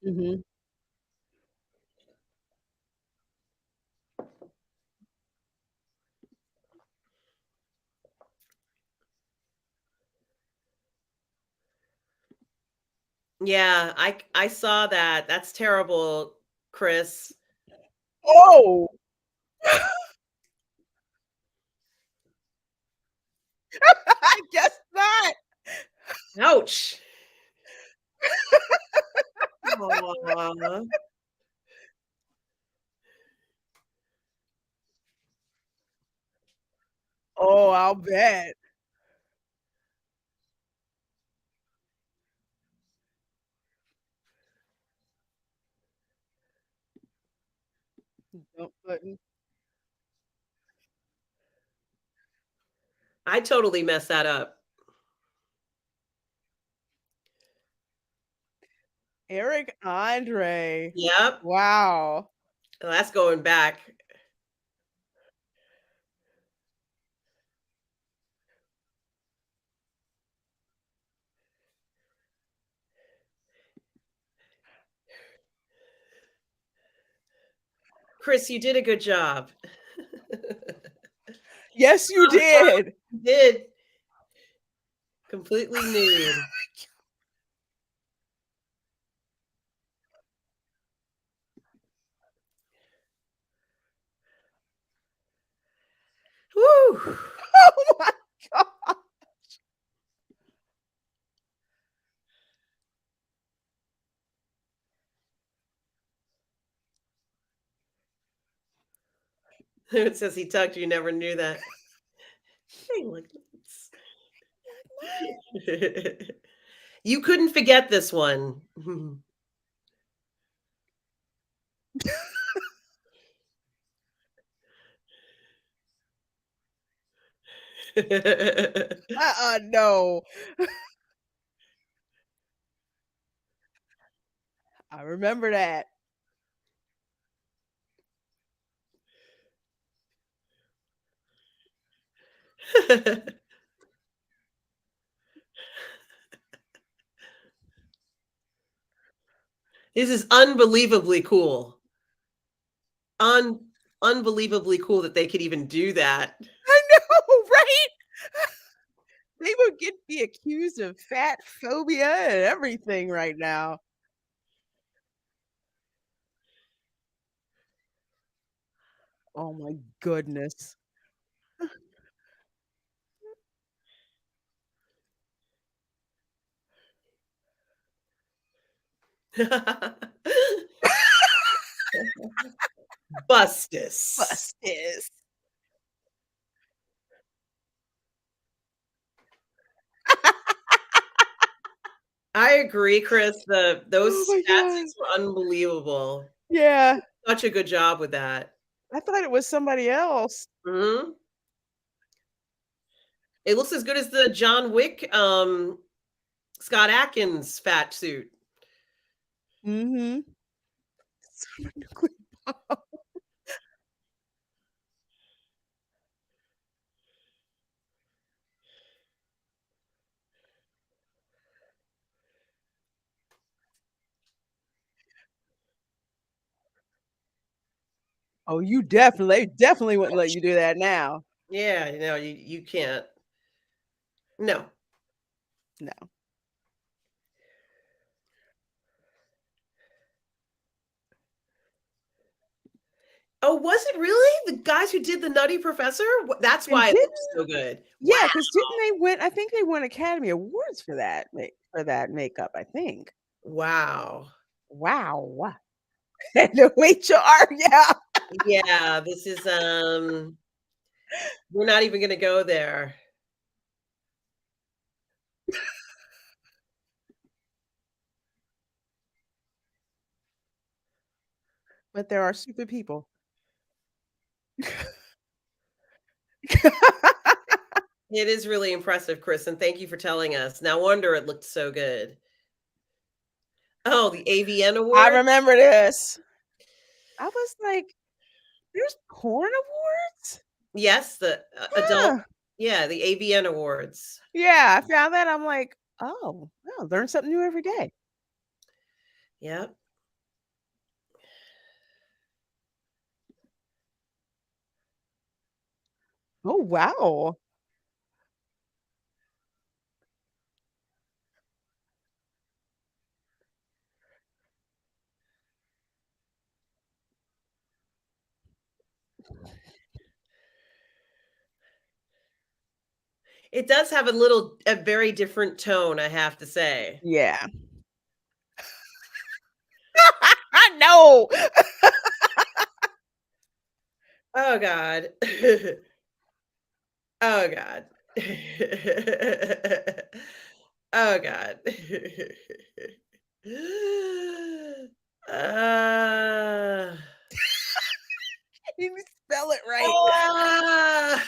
S2: Mhm.
S1: Yeah, I saw that. That's terrible, Chris.
S2: Oh! I guess not.
S1: Ouch. Aw.
S2: Oh, I'll bet. Dump button.
S1: I totally messed that up.
S2: Eric Andre.
S1: Yep.
S2: Wow.
S1: That's going back. Chris, you did a good job.
S2: Yes, you did.
S1: You did. Completely nude. Woo.
S2: Oh my god.
S1: It says he tucked you never knew that. Hey, look. You couldn't forget this one.
S2: No. I remember that.
S1: This is unbelievably cool. Un Unbelievably cool that they could even do that.
S2: I know, right? They would be accused of fat phobia and everything right now. Oh my goodness.
S1: Bustus.
S2: Busted.
S1: I agree, Chris.
S2: Oh
S1: Those
S2: my
S1: fat
S2: god.
S1: suits were unbelievable.
S2: Yeah.
S1: Such a good job with that.
S2: I thought it was somebody else.
S1: Mhm. It looks as good as the John Wick, Scott Atkins fat suit.
S2: Mhm. Nuclear bomb. Oh, you definitely wouldn't let you do that now.
S1: Yeah, no, you can't. No.
S2: No.
S1: Oh, was it really? The guys who did The Nutty Professor? That's
S2: And
S1: why it
S2: didn't
S1: looks so good. Wow.
S2: Yeah, because 'cause didn't they win I think they won Academy Awards for that makeup, I think.
S1: Wow.
S2: Wow. The HR, yeah.
S1: Yeah, this is, we're not even gonna go there.
S2: But there are stupid people.
S1: It is really impressive, Chris, and thank you for telling us. No wonder it looked so good. Oh, the AVN
S2: I
S1: Award?
S2: remember this. I was like, "There's porn awards?"
S1: Yes, the, adult,
S2: Huh.
S1: yeah, the AVN Awards.
S2: Yeah, I found that, I'm like, "Oh, well, learn something new every day."
S1: Yep.
S2: Oh, wow.
S1: It does have a very different tone, I have to say.
S2: Yeah. I know.
S1: Oh god. Oh god. Oh god. Uh,
S2: You spell it right.
S1: ah!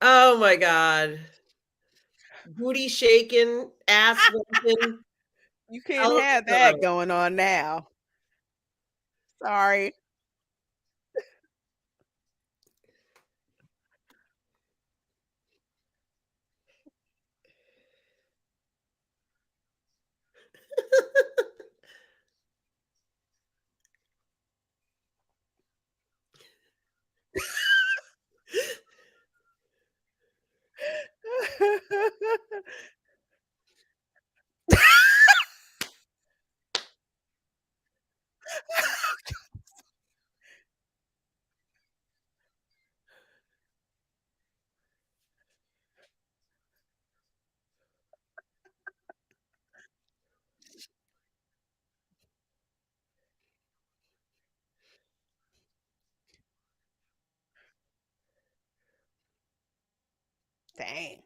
S1: Oh my god. Booty shaking, ass wiping,
S2: You can't
S1: all of
S2: have
S1: the
S2: that going on now. Sorry. Dang.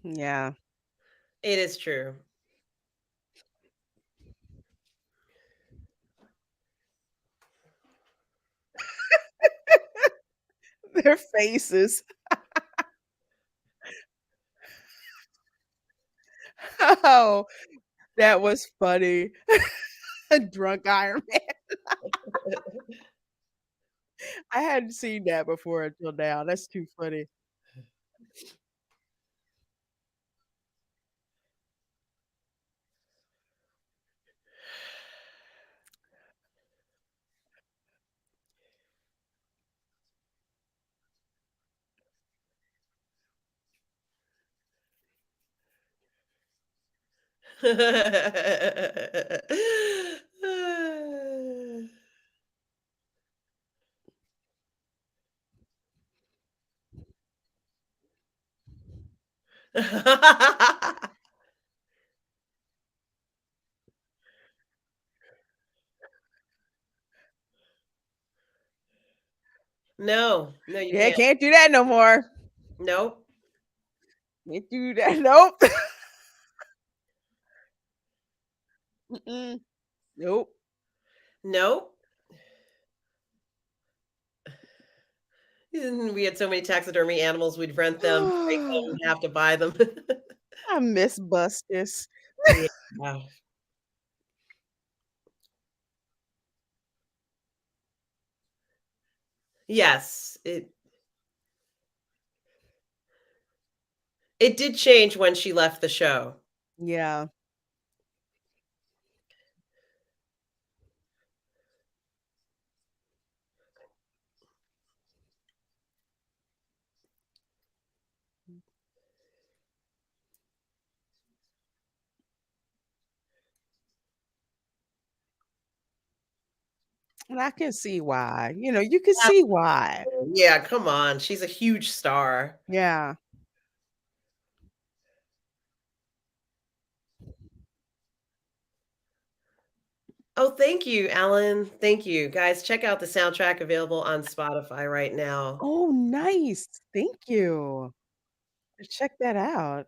S2: Yeah.
S1: It is true.
S2: Their faces. Oh, that was funny. A drunk Iron Man. I hadn't seen that before until now. That's too funny.
S1: No, no, you
S2: Yeah,
S1: can't.
S2: can't do that no more.
S1: Nope.
S2: Can't do that. Nope. Mm-mm. Nope.
S1: Nope. We had so many taxidermy animals, we'd rent them, break them, have to buy them.
S2: I miss Bustus.
S1: Yeah. Yes, it did change when she left the show.
S2: Yeah. And I can see why. You can see why.
S1: Yeah, come on, she's a huge star.
S2: Yeah.
S1: Oh, thank you, Alan. Thank you. Guys, check out the soundtrack available on Spotify right now.
S2: Oh, nice. Thank you. Check that out.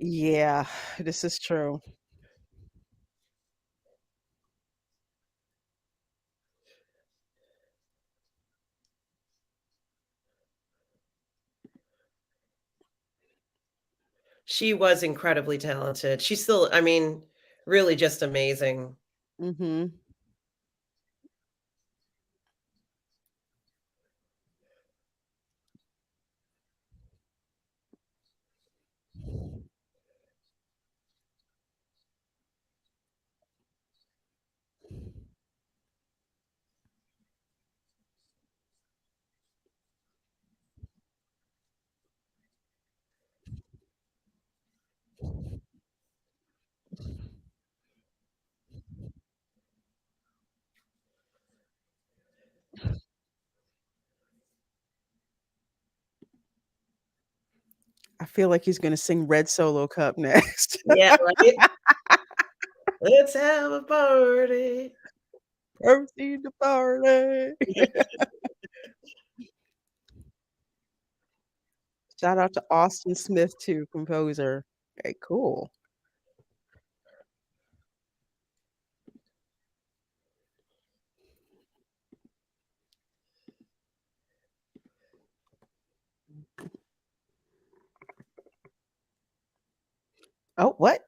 S2: Yeah, this is true.
S1: She was incredibly talented. She's still, I mean, really just amazing.
S2: Mhm. I feel like he's gonna sing Red Solo Cup next.
S1: Yeah, right? Let's have a party.
S2: Proceed to party. Shout out to Austin Smith too, composer. Okay, cool. Oh, what?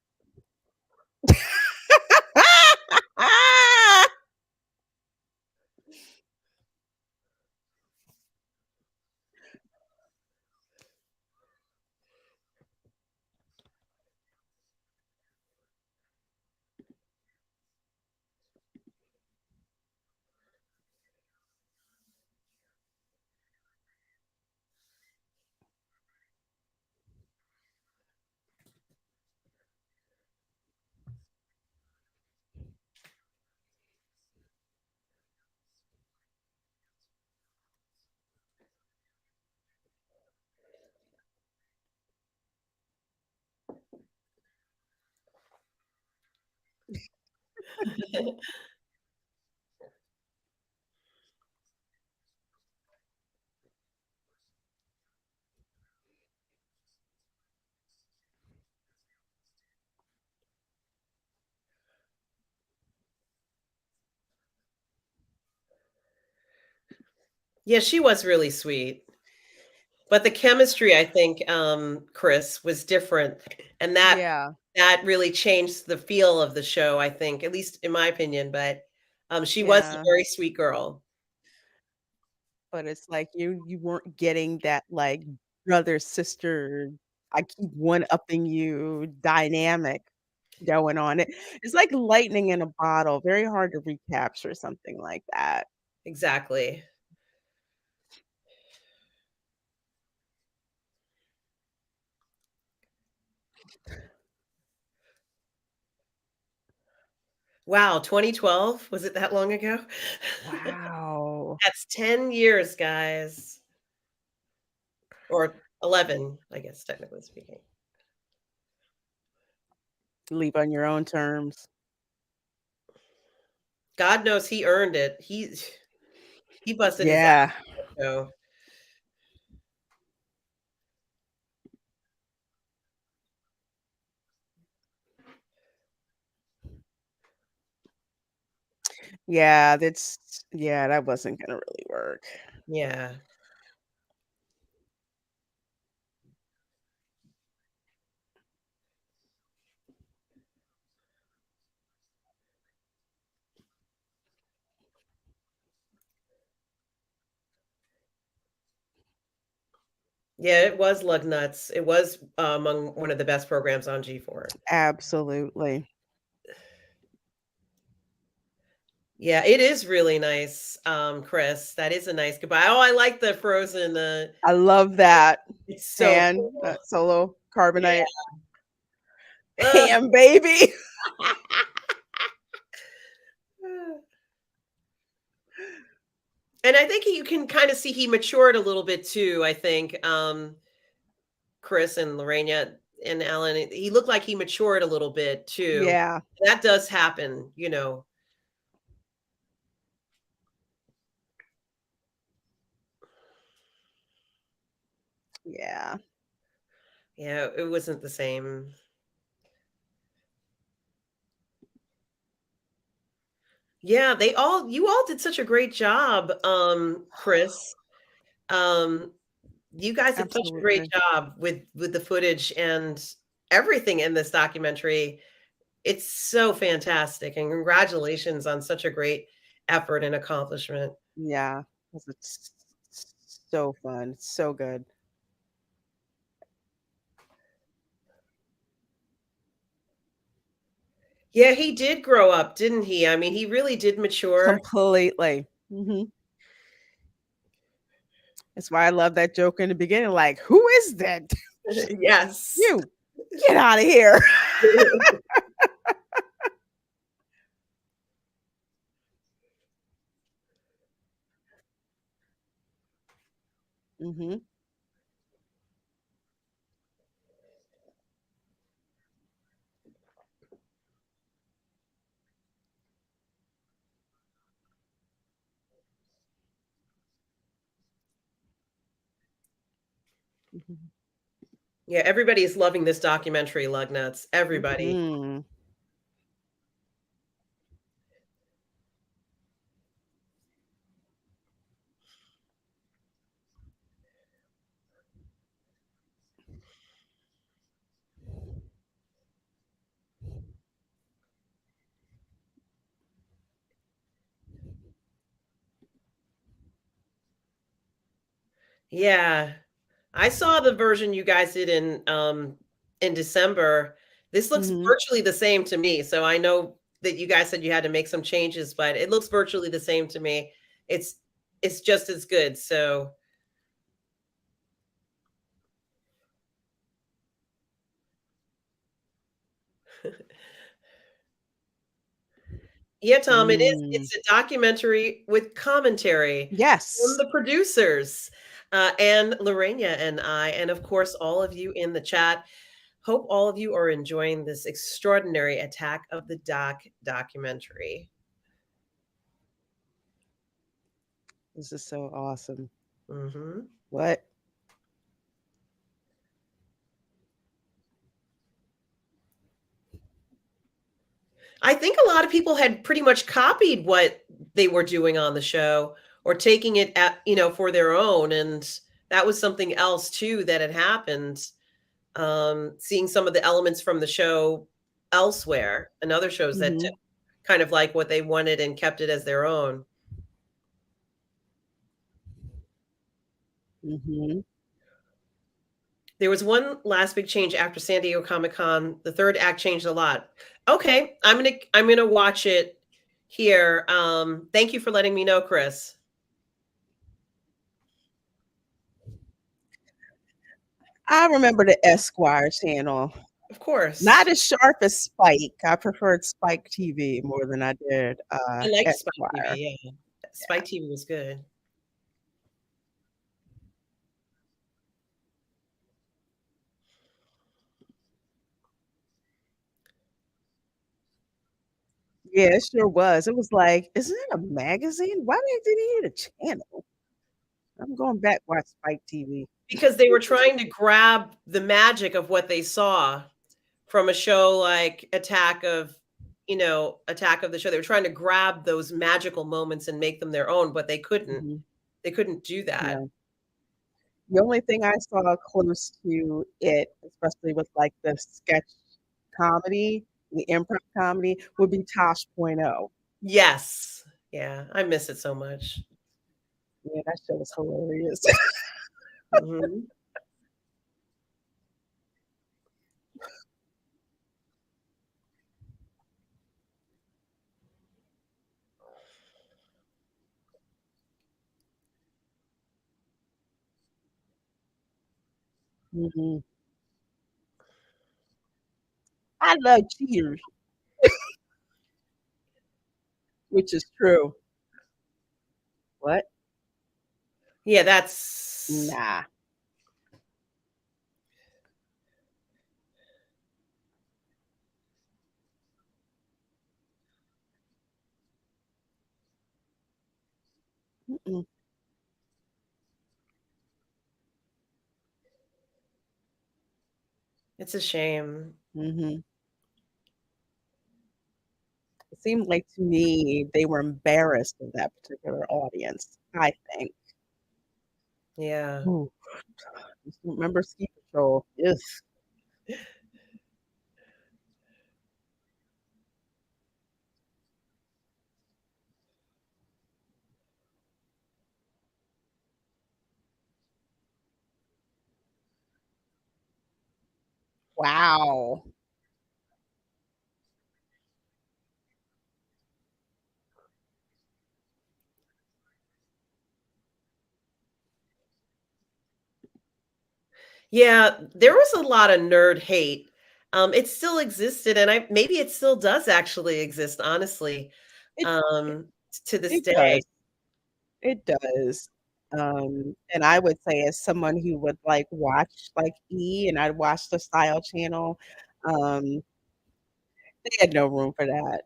S1: Yeah, she was really sweet. But the chemistry, I think, Chris, was different, and
S2: Yeah,
S1: that really changed the feel of the show, I think, at least in my opinion, but, she was a
S2: yeah,
S1: very sweet girl.
S2: but it's like you weren't getting that, like, brother, sister, I keep one-upping you dynamic going on. It's like lightning in a bottle, very hard to recapture something like that.
S1: Exactly. Wow, 2012? Was it that long ago?
S2: Wow.
S1: That's 10 years, guys, or 11, I guess, technically speaking.
S2: Leave on your own terms.
S1: God knows he earned it. He busted his ass
S2: Yeah.
S1: on that show.
S2: Yeah, yeah, that wasn't gonna really work.
S1: Yeah. Yeah, it was lug nuts. It was, among one of the best programs on G4.
S2: Absolutely.
S1: Yeah, it is really nice, Chris. That is a nice goodbye. Oh, I like the Frozen,
S2: I love that.
S1: it's so
S2: Pan,
S1: cool.
S2: solo
S1: Yeah.
S2: carbonite
S1: Ugh.
S2: ham, baby.
S1: And I think you can kinda see he matured a little bit too, I think, Chris and Lorena and Alan, he looked like he matured a little bit too.
S2: Yeah,
S1: That does happen, you know.
S2: yeah.
S1: Yeah, it wasn't the same. Yeah, you all did such a great job, Chris. Um, you guys did such a great
S2: Absolutely.
S1: job with the footage and everything in this documentary. It's so fantastic, and congratulations on such a great effort and accomplishment.
S2: Yeah, 'cause it's so fun, so good.
S1: Yeah, he did grow up, didn't he? I mean, he really did mature.
S2: Completely. Mhm. That's why I love that joke in the beginning, like, "Who is that?"
S1: Yes.
S2: "You. Get out of here." Mhm, mhm,
S1: Yeah, everybody's loving this documentary, Lug Nuts. Everybody.
S2: mhm.
S1: Yeah. I saw the version you guys did in December. This looks
S2: Mhm.
S1: virtually the same to me, so I know that you guys said you had to make some changes, but it looks virtually the same to me. It's it's just as good, so yeah, Tom, it is.
S2: Mm.
S1: It's a documentary with commentary from
S2: Yes.
S1: the producers, and Lorena and I, and of course, all of you in the chat. Hope all of you are enjoying this extraordinary Attack of the documentary.
S2: This is so awesome.
S1: Mhm.
S2: What?
S1: I think a lot of people had pretty much copied what they were doing on the show or taking it at, for their own. And that was something else too that had happened. Seeing some of the elements from the show elsewhere and other shows that
S2: Mhm,
S1: kind of like what they wanted and kept it as their own.
S2: mhm.
S1: There was one last big change after San Diego Comic-Con. The third act changed a lot. Okay, I'm gonna watch it here. Thank you for letting me know, Chris.
S2: I remember the Esquire channel.
S1: Of
S2: Not
S1: course.
S2: as sharp as Spike. I preferred Spike TV more than I did,
S1: I liked Spike
S2: Esquire.
S1: TV, yeah. Spike TV was good.
S2: Yeah, it sure was. It was like, "Isn't it a magazine? Why did they need a channel?" I'm going back watch Spike TV.
S1: because they were trying to grab the magic of what they saw from a show like Attack of the Show. They were trying to grab those magical moments and make them their own, but they couldn't.
S2: Mhm.
S1: They couldn't do that.
S2: No. The only thing I saw close to it, especially with, like, the sketch comedy, the improv comedy, would be Tosh Point oh.
S1: Yes. Yeah, I miss it so much.
S2: Yeah, that show was hilarious.
S1: Mhm.
S2: Mhm. I love Cheers, which is true. What?
S1: Yeah, that's
S2: Nah. Mm-mm.
S1: it's a shame.
S2: Mhm. It seemed like to me they were embarrassed of that particular audience, I think.
S1: Yeah.
S2: Ooh, just remember Ski Patrol. Ugh. Wow.
S1: Yeah, there was a lot of nerd hate. It still existed, and I maybe it still does actually exist, honestly,
S2: It
S1: to this
S2: it
S1: day.
S2: does. It does. And I would say as someone who would, like, watch, like, E! And I'd watch the Style Channel, um, they had no room for that,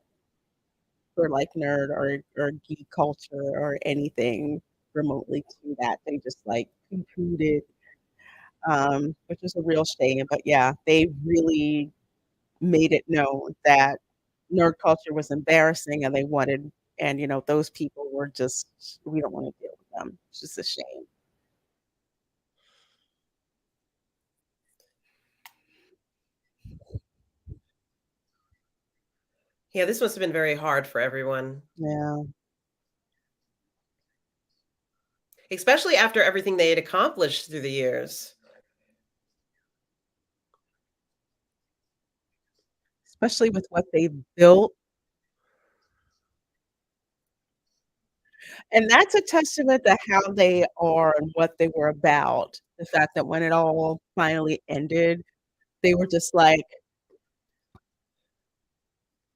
S2: for, like, nerd or geek culture or anything remotely to that. They just, like, poo-pooed it, which is a real shame, but yeah, they really made it known that nerd culture was embarrassing and they wanted and, those people were just we don't wanna deal with them. It's just a shame.
S1: Yeah, this must have been very hard for everyone,
S2: Yeah.
S1: especially after everything they had accomplished through the years.
S2: Especially with what they've built, and that's a testament to how they are and what they were about. The fact that when it all finally ended, they were just like,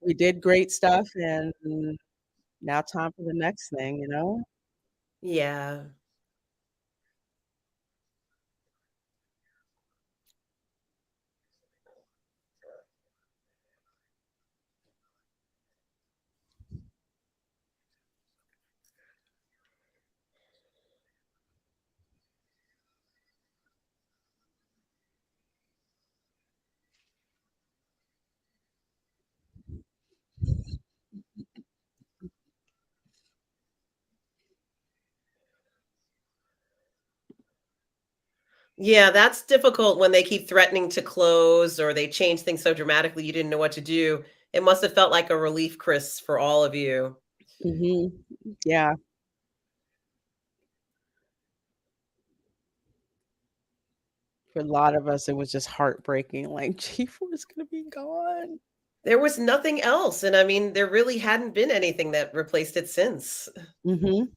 S2: "We did great stuff, and now time for the next thing," you know?
S1: Yeah. Yeah, that's difficult when they keep threatening to close or they change things so dramatically you didn't know what to do. It must have felt like a relief, Chris, for all of you.
S2: Mhm. Yeah. For a lot of us, it was just heartbreaking, like, G4 is gonna be gone.
S1: There was nothing else, and I mean, there really hadn't been anything that replaced it since.
S2: Mhm.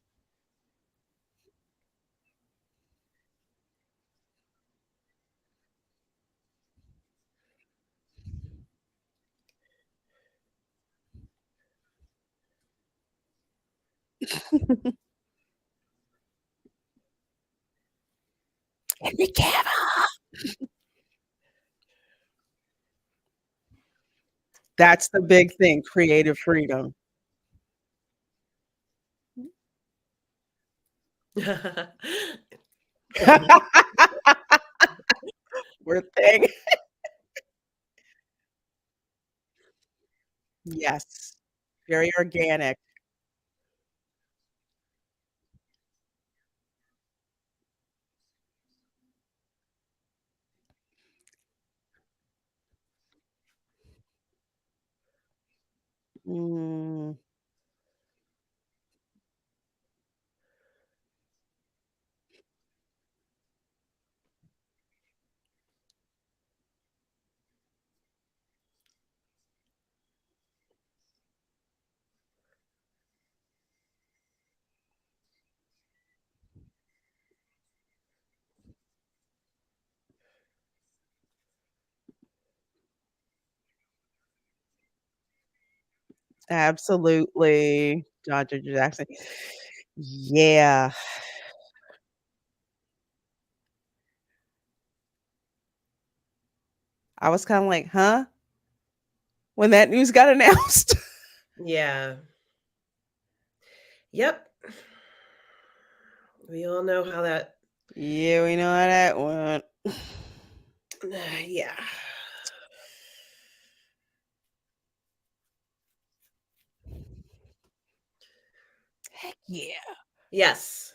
S2: Henry Cavill. That's the big thing, creative freedom. Poor thing. Yes. Very organic. Mm. Absolutely. Dr. Jackson. Yeah. I was kinda like, "Huh?" When that news got announced.
S1: Yeah. Yep. We all know how that
S2: Yeah, we know how that went.
S1: yeah.
S2: Heck yeah.
S1: Yes.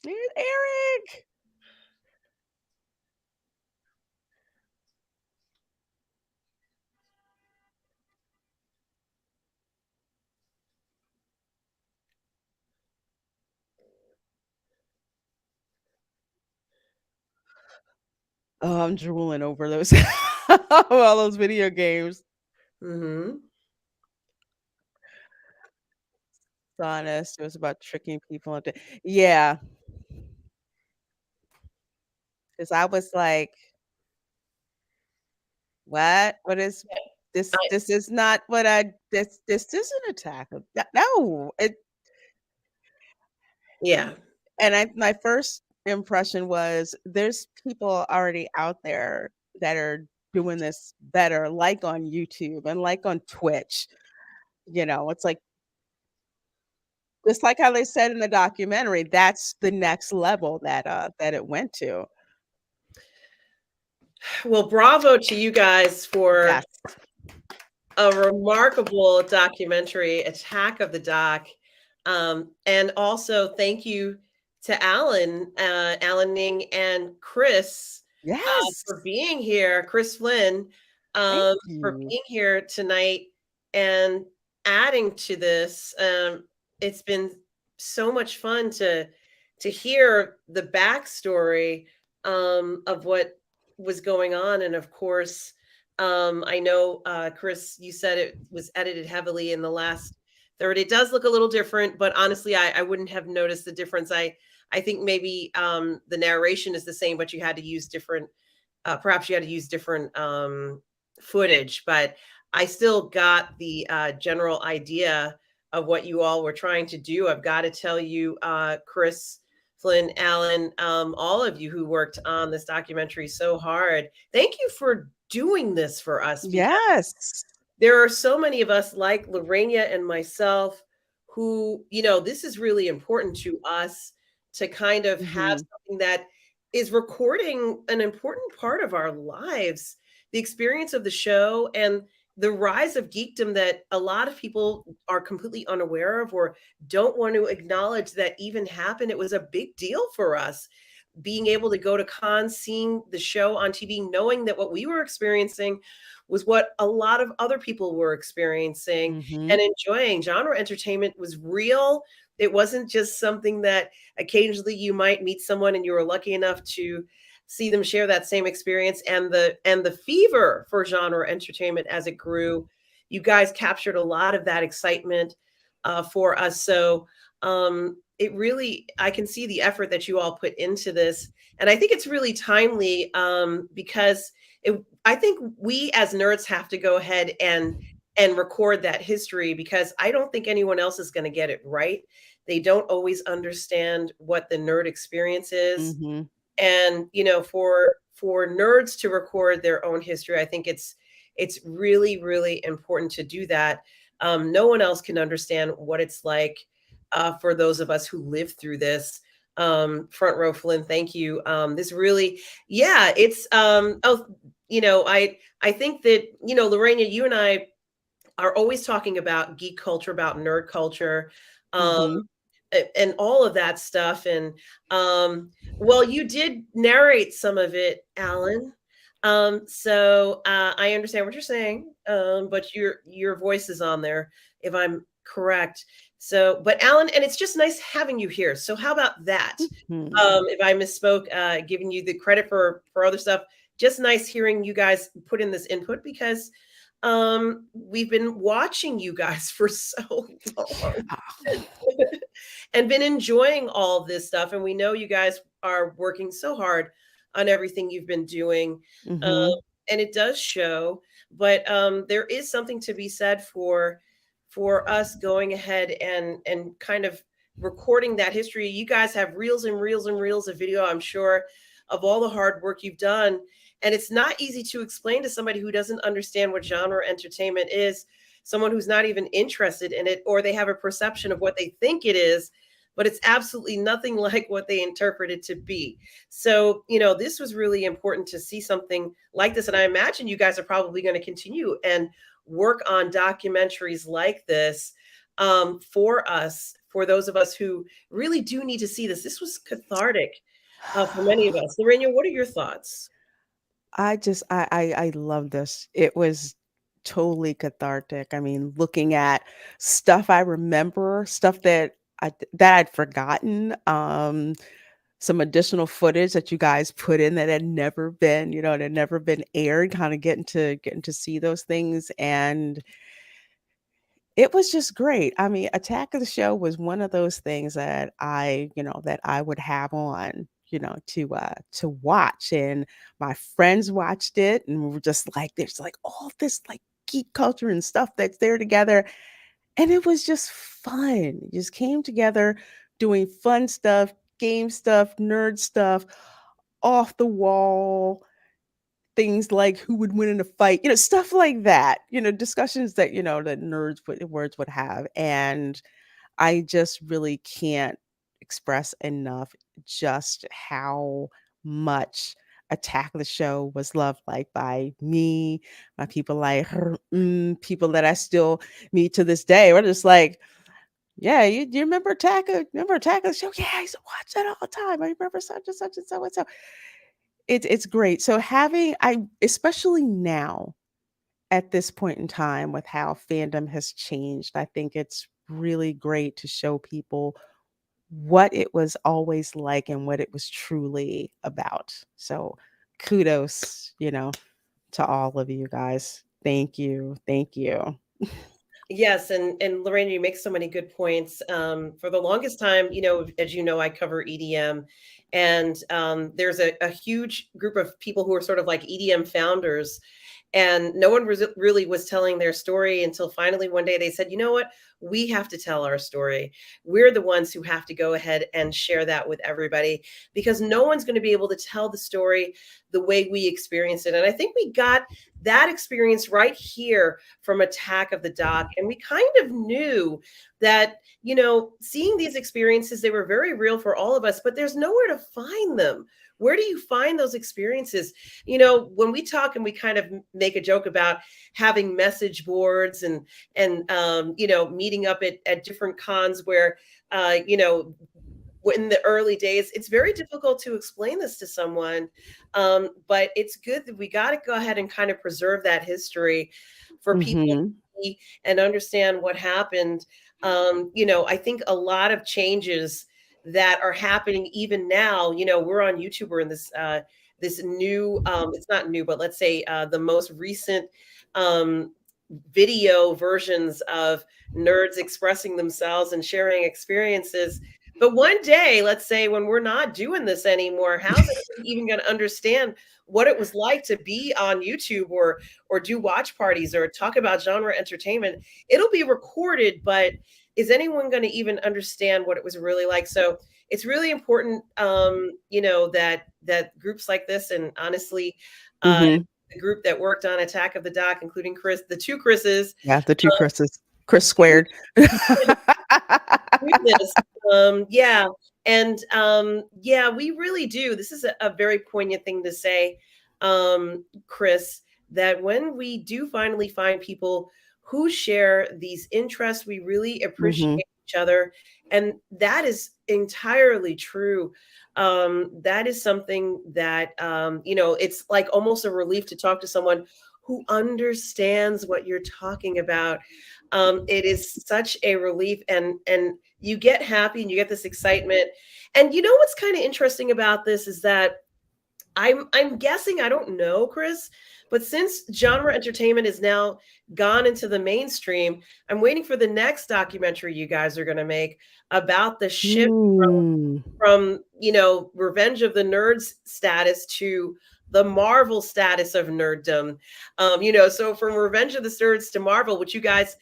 S2: There's Eric. Oh, I'm drooling over those all those video games.
S1: Mhm.
S2: Honest, it was about tricking people into yeah, 'cause I was like, "What? What is this?
S1: I
S2: This is not what I this isn't Attack of no, it."
S1: yeah.
S2: And my first impression was there's people already out there that are doing this better, like on YouTube and like on Twitch, it's like just like how they said in the documentary, that's the next level that it went to.
S1: Well, bravo to you guys for
S2: Yes.
S1: a remarkable documentary, Attack of the Doc. And also thank you to Alan Ning and Chris
S2: Yes.
S1: for being here, Chris Flynn,
S2: Thank
S1: for
S2: you.
S1: being here tonight and adding to this. It's been so much fun to hear the backstory of what was going on, and of course, I know, Chris, you said it was edited heavily in the last third. It does look a little different, but honestly, I wouldn't have noticed the difference. I think maybe the narration is the same, but you had to use different. Perhaps you had to use different footage, but I still got the general idea of what you all were trying to do. I've got to tell you, Chris, Flynn, Alan, all of you who worked on this documentary so hard. Thank you for doing this for us because
S2: Yes.
S1: there are so many of us like Lorena and myself who, this is really important to us to kind of have
S2: Mhm.
S1: something that is recording an important part of our lives, the experience of the show and the rise of geekdom that a lot of people are completely unaware of or don't want to acknowledge that even happened. It was a big deal for us being able to go to cons, seeing the show on TV, knowing that what we were experiencing was what a lot of other people were experiencing and
S2: Mhm.
S1: enjoying. Genre entertainment was real. It wasn't just something that occasionally you might meet someone and you were lucky enough to see them share that same experience, and the fever for genre entertainment as it grew. You guys captured a lot of that excitement for us. So it really, I can see the effort that you all put into this. And I think it's really timely because I think we as nerds have to go ahead and record that history because I don't think anyone else is going to get it right. They don't always understand what the nerd experience is.
S2: Mhm.
S1: And for nerds to record their own history, I think it's really really important to do that. No one else can understand what it's like, for those of us who lived through this. Front row Flynn, thank you. This really, yeah, it's oh, I think that, Lorena, you and I are always talking about geek culture, about nerd culture. um
S2: Mhm.
S1: and all of that stuff. And well, you did narrate some of it, Alan. So I understand what you're saying, but your voice is on there, if I'm correct. So, but Alan, and it's just nice having you here. So how about that?
S2: Mhm.
S1: If I misspoke, giving you the credit for other stuff, just nice hearing you guys put in this input, because we've been watching you guys for so long. And been enjoying all this stuff. And we know you guys are working so hard on everything you've been doing. Um,
S2: Mhm.
S1: and it does show. But there is something to be said for us going ahead and kind of recording that history. You guys have reels and reels and reels of video, I'm sure, of all the hard work you've done. And it's not easy to explain to somebody who doesn't understand what genre entertainment is, someone who's not even interested in it, or they have a perception of what they think it is, but it's absolutely nothing like what they interpret it to be. So, this was really important to see something like this. And I imagine you guys are probably going to continue and work on documentaries like this, for us, for those of us who really do need to see this. This was cathartic, for many of us. Lorena, what are your thoughts?
S2: I love this. It was totally cathartic. I mean, looking at stuff I remember, stuff that I'd forgotten, some additional footage that you guys put in that had never been, that had never been aired, kinda getting to see those things, and it was just great. I mean, Attack of the Show was one of those things that I would have on, to watch, and my friends watched it, and we were just like, there's, like, all this, like, geek culture and stuff that's there together, and it was just fun. Just came together doing fun stuff, game stuff, nerd stuff, off the wall things like who would win in a fight, stuff like that, discussions that, that words would have. And I just really can't express enough just how much Attack of the Show was loved, like by me, by people like people that I still meet to this day. We're just like, yeah, you remember Attack of the Show? Yeah, I used to watch that all the time. I remember such and such and so and so. It's great. So having I especially now at this point in time with how fandom has changed, I think it's really great to show people what it was always like and what it was truly about. So kudos, to all of you guys. Thank you. Thank you.
S1: Yes, and Lorraine, you make so many good points. For the longest time, as you know, I cover EDM, and there's a huge group of people who are sort of like EDM founders, and no one really was telling their story until finally one day they said, you know what? We have to tell our story. We're the ones who have to go ahead and share that with everybody, because no one's going to be able to tell the story the way we experienced it. And I think we got that experience right here from Attack of the Dock. And we kind of knew that, seeing these experiences, they were very real for all of us, but there's nowhere to find them. Where do you find those experiences? When we talk and we kind of make a joke about having message boards and meeting up at different cons where, in the early days, it's very difficult to explain this to someone. But it's good that we got to go ahead and kind of preserve that history for people to
S2: Mhm.
S1: see and understand what happened. I think a lot of changes that are happening even now, we're on YouTube, we're in this new, it's not new, but let's say the most recent um, video versions of nerds expressing themselves and sharing experiences. But one day, let's say when we're not doing this anymore, how's anybody even going to understand what it was like to be on YouTube or do watch parties or talk about genre entertainment? It'll be recorded, but is anyone going to even understand what it was really like? So it's really important, you know, that groups like this, and honestly, uh,
S2: Mhm.
S1: the group that worked on Attack of the Doc, including Chris, the two Chris's,
S2: Yeah, the 2 Chris's. Chris squared.
S1: do this. Yeah. And yeah, we really do. This is a very poignant thing to say, Chris, that when we do finally find people who share these interests, we really
S2: Mhm.
S1: appreciate each other. And that is entirely true. That is something that, you know, it's like almost a relief to talk to someone who understands what you're talking about. It is such a relief, and you get happy and you get this excitement. And you know what's kind of interesting about this is that I'm guessing, I don't know, Chris, but since genre entertainment is now gone into the mainstream, I'm waiting for the next documentary you guys are going to make about the shift
S2: Mm.
S1: from, you know, Revenge of the Nerds status to the Marvel status of nerddom. You know, so from Revenge of the Nerds to Marvel, which you guys,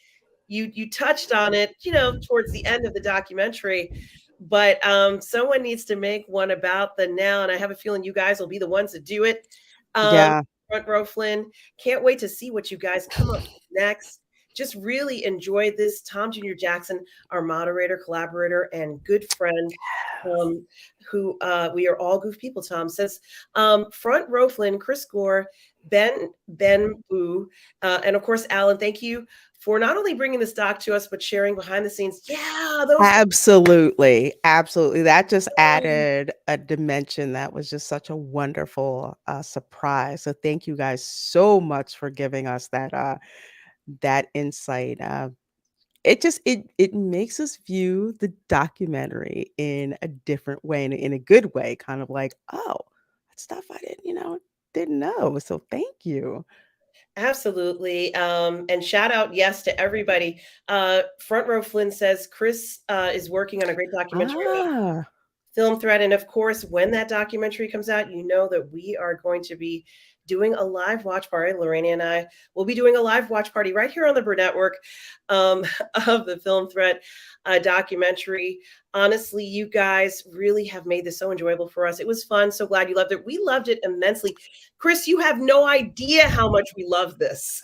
S1: you touched on it, you know, towards the end of the documentary. But someone needs to make one about the now, and I have a feeling you guys will be the ones to do it. Um,
S2: Yeah.
S1: Front row Flynn, can't wait to see what you guys come up with next. Just really enjoyed this. Tom Jr. Jackson, our moderator, collaborator, and good friend, um, who we are all goof people, Tom says. Front row Flynn, Chris Gore, Ben Boo, and of course, Alan, thank you for not only bringing this doc to us, but sharing behind the scenes. Yeah, those.
S2: Absolutely, absolutely. That just added a dimension that was just such a wonderful, surprise. So thank you guys so much for giving us that insight. It just it makes us view the documentary in a different way, in a good way, kind of like, "Oh, that's stuff I didn't know." So thank you.
S1: Absolutely. And shout out, yes, to everybody. Front row Flynn says Chris is working on a great documentary about
S2: Ah,
S1: film threat. And of course, when that documentary comes out, you know that we are going to be doing a live watch party. Lorraine and I will be doing a live watch party right here on the Burnettwork, um, of the film threat documentary. Honestly, you guys really have made this so enjoyable for us. It was fun. So glad you loved it. We loved it immensely. Chris, you have no idea how much we love this.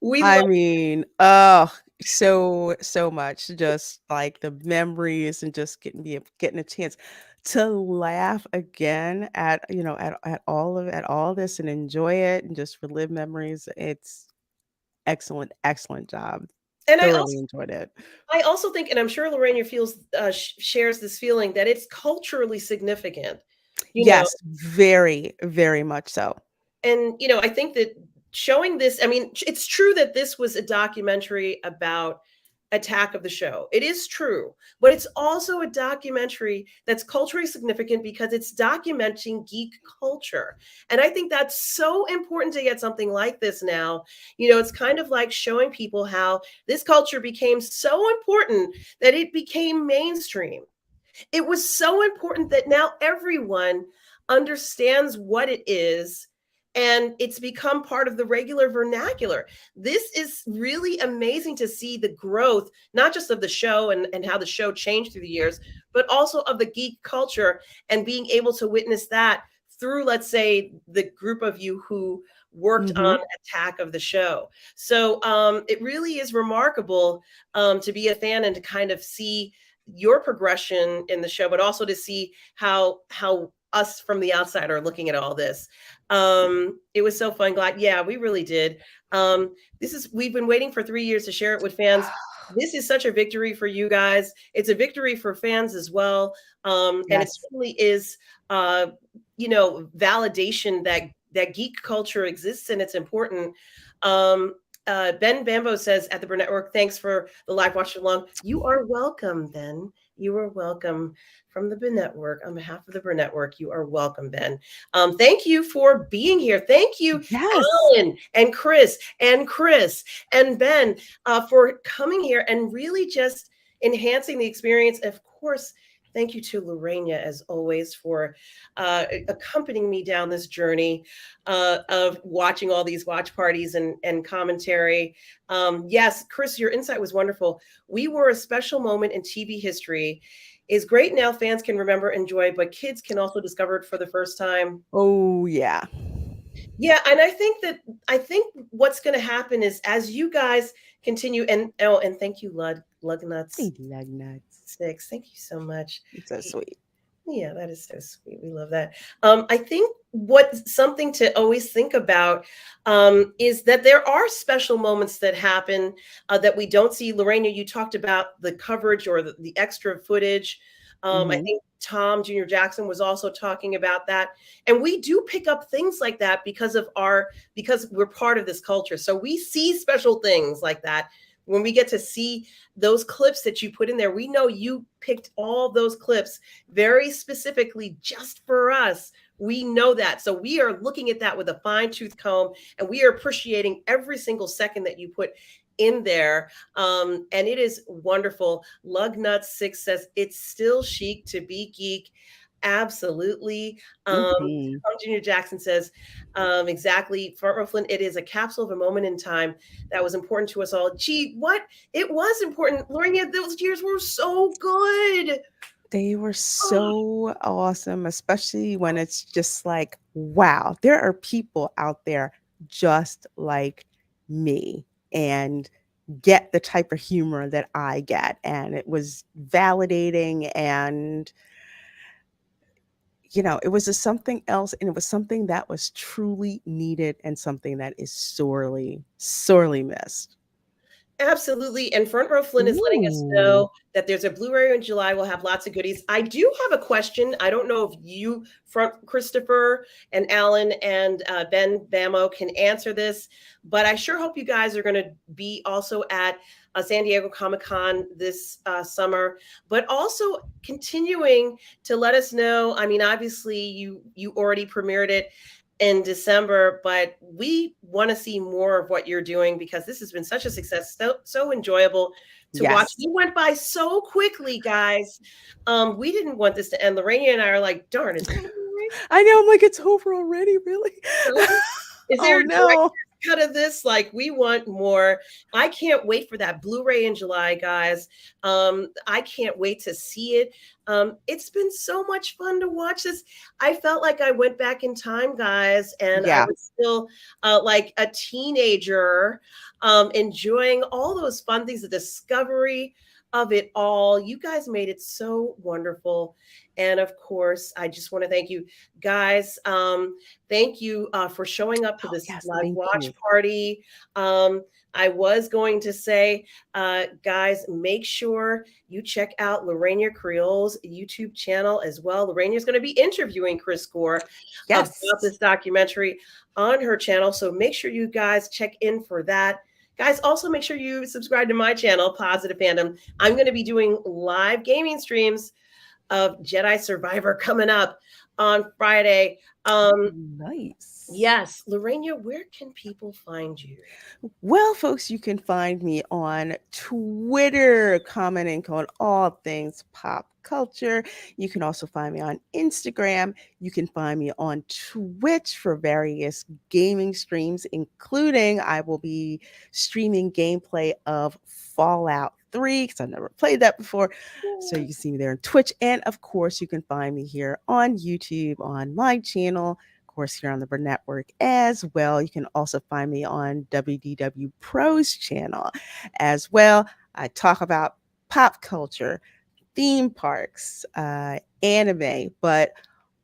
S1: We
S2: I
S1: love.
S2: mean, oh, so much, just like the memories and just getting a chance to laugh again at all this and enjoy it and just relive memories. It's excellent, excellent job.
S1: And
S2: Thoroughly enjoyed it.
S1: I also think, and I'm sure Lorraine feels shares this feeling that it's culturally significant. You know,
S2: Yes, very, very much so.
S1: and you know, I think that showing this, I mean, it's true that this was a documentary about Attack of the Show. It is true, but it's also a documentary that's culturally significant because it's documenting geek culture. And I think that's so important to get something like this now. You know, it's kind of like showing people how this culture became so important that it became mainstream. It was so important that now everyone understands what it is, and it's become part of the regular vernacular. This is really amazing to see the growth, not just of the show and how the show changed through the years, but also of the geek culture, and being able to witness that through, let's say, the group of you who worked on
S2: Mhm.
S1: Attack of the Show. So it really is remarkable, to be a fan and to kind of see your progression in the show, but also to see how us from the outside are looking at all this. It was so fun. Glad, yeah, we really did. This is we've been waiting for 3 years to share it with fans. This is such a victory for you guys. It's a victory for fans as well. And it
S2: Yes.
S1: certainly is, uh, you know, validation that geek culture exists and it's important. Um, Ben Bambo says at the Burnettwork, thanks for the live watch along. You are welcome, Ben. You are welcome from the Burnettwork. On behalf of the Burnettwork, you are welcome, Ben. Thank you for being here. Thank you,
S2: Yes.
S1: Alan and Chris and Ben, for coming here and really just enhancing the experience. Of course, Thank you to Lorena, as always, for accompanying me down this journey of watching all these watch parties and commentary. Yes, Chris, your insight was wonderful. We were a special moment in TV history. Is great now fans can remember, enjoy, but kids can also discover it for the first time.
S2: Oh, yeah.
S1: Yeah, and I think what's going to happen is as you guys continue and thank you, Lug
S2: Hey,
S1: Nuts
S2: lug nuts.
S1: 6. Thank you so much.
S2: It's so sweet.
S1: Yeah, that is so sweet. We love that. I think what something to always think about is that there are special moments that happen that we don't see. Lorena, you talked about the coverage or the extra footage. I
S2: Hmm.
S1: think Tom Jr. Jackson was also talking about that, and we do pick up things like that because we're part of this culture. So we see special things like that when we get to see those clips that you put in there. We know you picked all those clips very specifically just for us. We know that. So we are looking at that with a fine tooth comb and we are appreciating every single second that you put in there. And it is wonderful. Lugnuts6 says it's still chic to be geek. Absolutely.
S2: Hmm.
S1: Junior Jackson says, exactly. Front Row Flynn, it is a capsule of a moment in time that was important to us all. Gee, what? It was important. Lorena, those years were so good.
S2: They were
S1: Oh,
S2: so awesome, especially when it's just like, wow, there are people out there just like me and get the type of humor that I get. And it was validating and, it was just something else. And it was something that was truly needed and something that is sorely, sorely missed.
S1: absolutely. And Front Row Flynn is letting us
S2: Ooh.
S1: know that there's a Blu-ray in July. We'll have lots of goodies. I do have a question. I don't know if you, Front Christopher and Alan and Ben Bamo can answer this, but I sure hope you guys are going to be also at San Diego Comic-Con this summer, but also continuing to let us know. I mean, obviously you already premiered it in December, but we want to see more of what you're doing because this has been such a success, so enjoyable to watch.
S2: Yes.
S1: You went by so quickly, guys. We didn't want this to end. Lorraine and I are like, darn, is it coming
S2: I know. I'm like, it's over already, really?
S1: right? Is
S2: Oh,
S1: there a director's
S2: no.
S1: cut of this? Like, we want more. I can't wait for that Blu-ray in July, guys. I can't wait to see it. It's been so much fun to watch this. I felt like I went back in time, guys, and I
S2: Yeah.
S1: was still like a teenager, enjoying all those fun things, the discovery of it all. You guys made it so wonderful. And of course, I just want to thank you guys. Thank you for showing up to
S2: Oh,
S1: this
S2: yes.
S1: live
S2: Thank
S1: watch
S2: you.
S1: party. I was going to say, guys, make sure you check out Lorena Creole's YouTube channel as well. Lorena is going to be interviewing Chris Gore about
S2: Yes.
S1: this documentary on her channel. So make sure you guys check in for that. Guys, also make sure you subscribe to my channel, Positive Fandom. I'm going to be doing live gaming streams of Jedi Survivor coming up on Friday.
S2: Nice.
S1: Yes, Lorena, where can people find you?
S2: Well, folks, you can find me on Twitter, commenting on all things pop culture. You can also find me on Instagram. You can find me on Twitch for various gaming streams, including I will be streaming gameplay of Fallout 3 because I've never played that before. So you can see me there on Twitch. And of course, you can find me here on YouTube on my channel, course, here on the Burnettwork as well. You can also find me on WDW Pro's channel as well. I talk about pop culture, theme parks, anime, but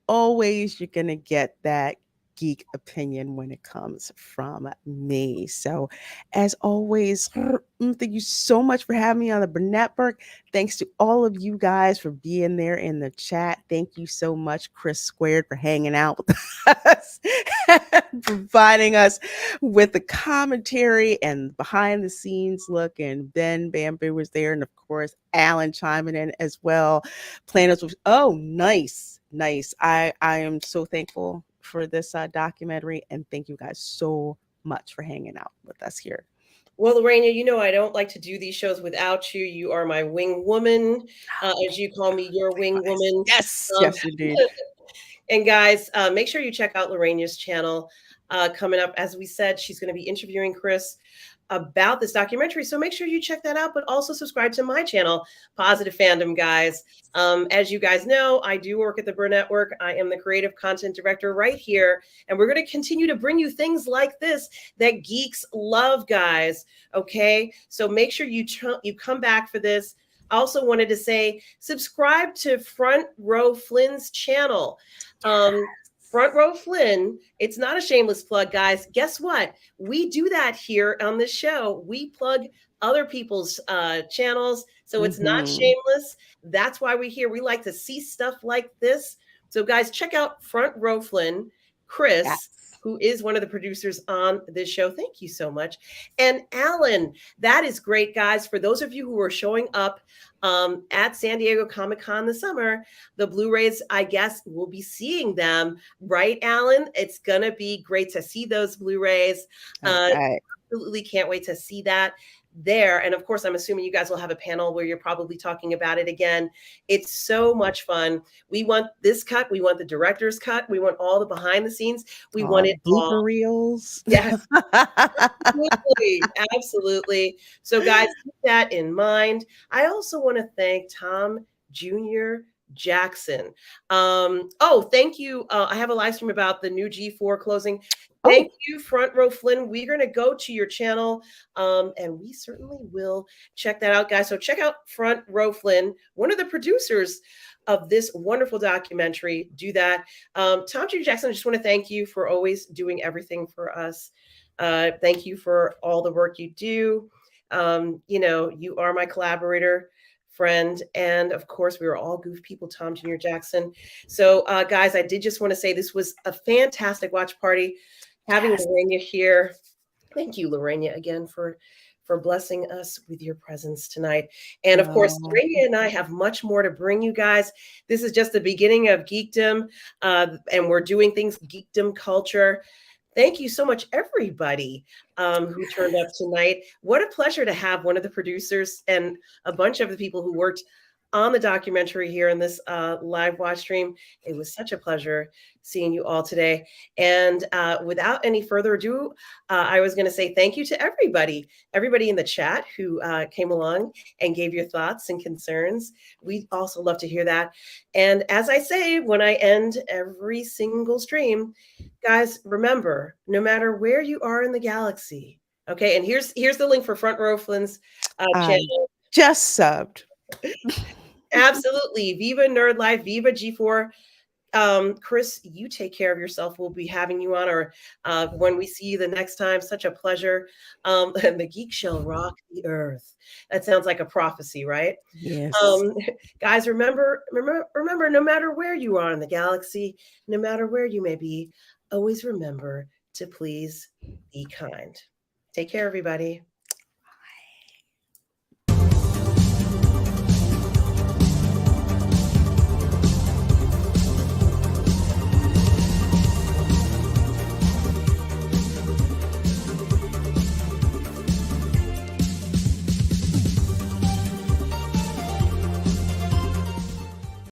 S2: always you're going to get that geek opinion when it comes from me. So, as always, thank you so much for having me on the Burnettwork. Thanks to all of you guys for being there in the chat. Thank you so much, Chris Squared, for hanging out with us, providing us with the commentary and behind the scenes look. And Ben Bamboo was there, and of course, Alan chiming in as well. Planners was, oh, nice. Nice. I am so thankful for this documentary, and thank you guys so much for hanging out with us here.
S1: Well, Lorena, you know I don't like to do these shows without you. You are my wing woman, as you call me, your wing
S2: Likewise.
S1: woman.
S2: Yes,
S1: Um,
S2: yes, indeed.
S1: and guys, make sure you check out Lorena's channel. Coming up, as we said, she's going to be interviewing Chris about this documentary. So make sure you check that out, but also subscribe to my channel, Positive Fandom, guys. As you guys know, I do work at the Burnettwork. I am the creative content director right here, and we're going to continue to bring you things like this that geeks love, guys. Okay, so make sure you come back for this. I also wanted to say subscribe to Front Row Flynn's channel. Front Row Flynn, it's not a shameless plug, guys. Guess what? We do that here on this show. We plug other people's channels, so it's not
S2: Mhm.
S1: shameless. That's why we're here. We like to see stuff like this. So, guys, check out Front Row Flynn, Chris,
S2: Yes.
S1: who is one of the producers on this show. Thank you so much. And Alan, that is great, guys. For those of you who are showing up at San Diego Comic-Con this summer, the Blu-rays, I guess, we'll be seeing them, right, Alan? It's gonna be great to see those Blu-rays.
S2: Okay.
S1: Absolutely can't wait to see that there. And of course, I'm assuming you guys will have a panel where you're probably talking about it again. It's so much fun. We want this cut. We want the director's cut. We want all the behind the scenes. We want it all.
S2: Blooper reels.
S1: Yes, absolutely. Absolutely. So, guys, keep that in mind. I also want to thank Tom Jr. Jackson. Oh, thank you. I have a live stream about the new G4 closing. Thank
S2: Oh,
S1: you, Front Row Flynn. We're going to go to your channel, and we certainly will check that out, guys. So check out Front Row Flynn, one of the producers of this wonderful documentary. Do that. Tom Jr. Jackson, I just want to thank you for always doing everything for us. Thank you for all the work you do. You know, you are my collaborator, friend, and of course, we are all goof people, Tom Jr. Jackson. So, guys, I did just want to say this was a fantastic watch party. Having
S2: yes.
S1: Lorena here. Thank you, Lorena, again for blessing us with your presence tonight. And of course,
S2: Oh,
S1: Lorena and I have much more to bring you guys. This is just the beginning of geekdom, and we're doing things geekdom culture. Thank you so much, everybody who turned up tonight. What a pleasure to have one of the producers and a bunch of the people who worked on the documentary here in this live watch stream. It was such a pleasure seeing you all today. And without any further ado, I was going to say thank you to everybody in the chat who came along and gave your thoughts and concerns. We also love to hear that. And as I say, when I end every single stream, guys, remember, no matter where you are in the galaxy, okay, and here's the link for Front Row Flynn's
S2: I
S1: channel.
S2: just subbed.
S1: Absolutely. Viva Nerd Life, Viva G4. Chris, you take care of yourself. We'll be having you on, or when we see you the next time. Such a pleasure. And the geek shall rock the earth. That sounds like a prophecy, right?
S2: Yes.
S1: Guys, remember, no matter where you are in the galaxy, no matter where you may be, always remember to please be kind. Take care, everybody.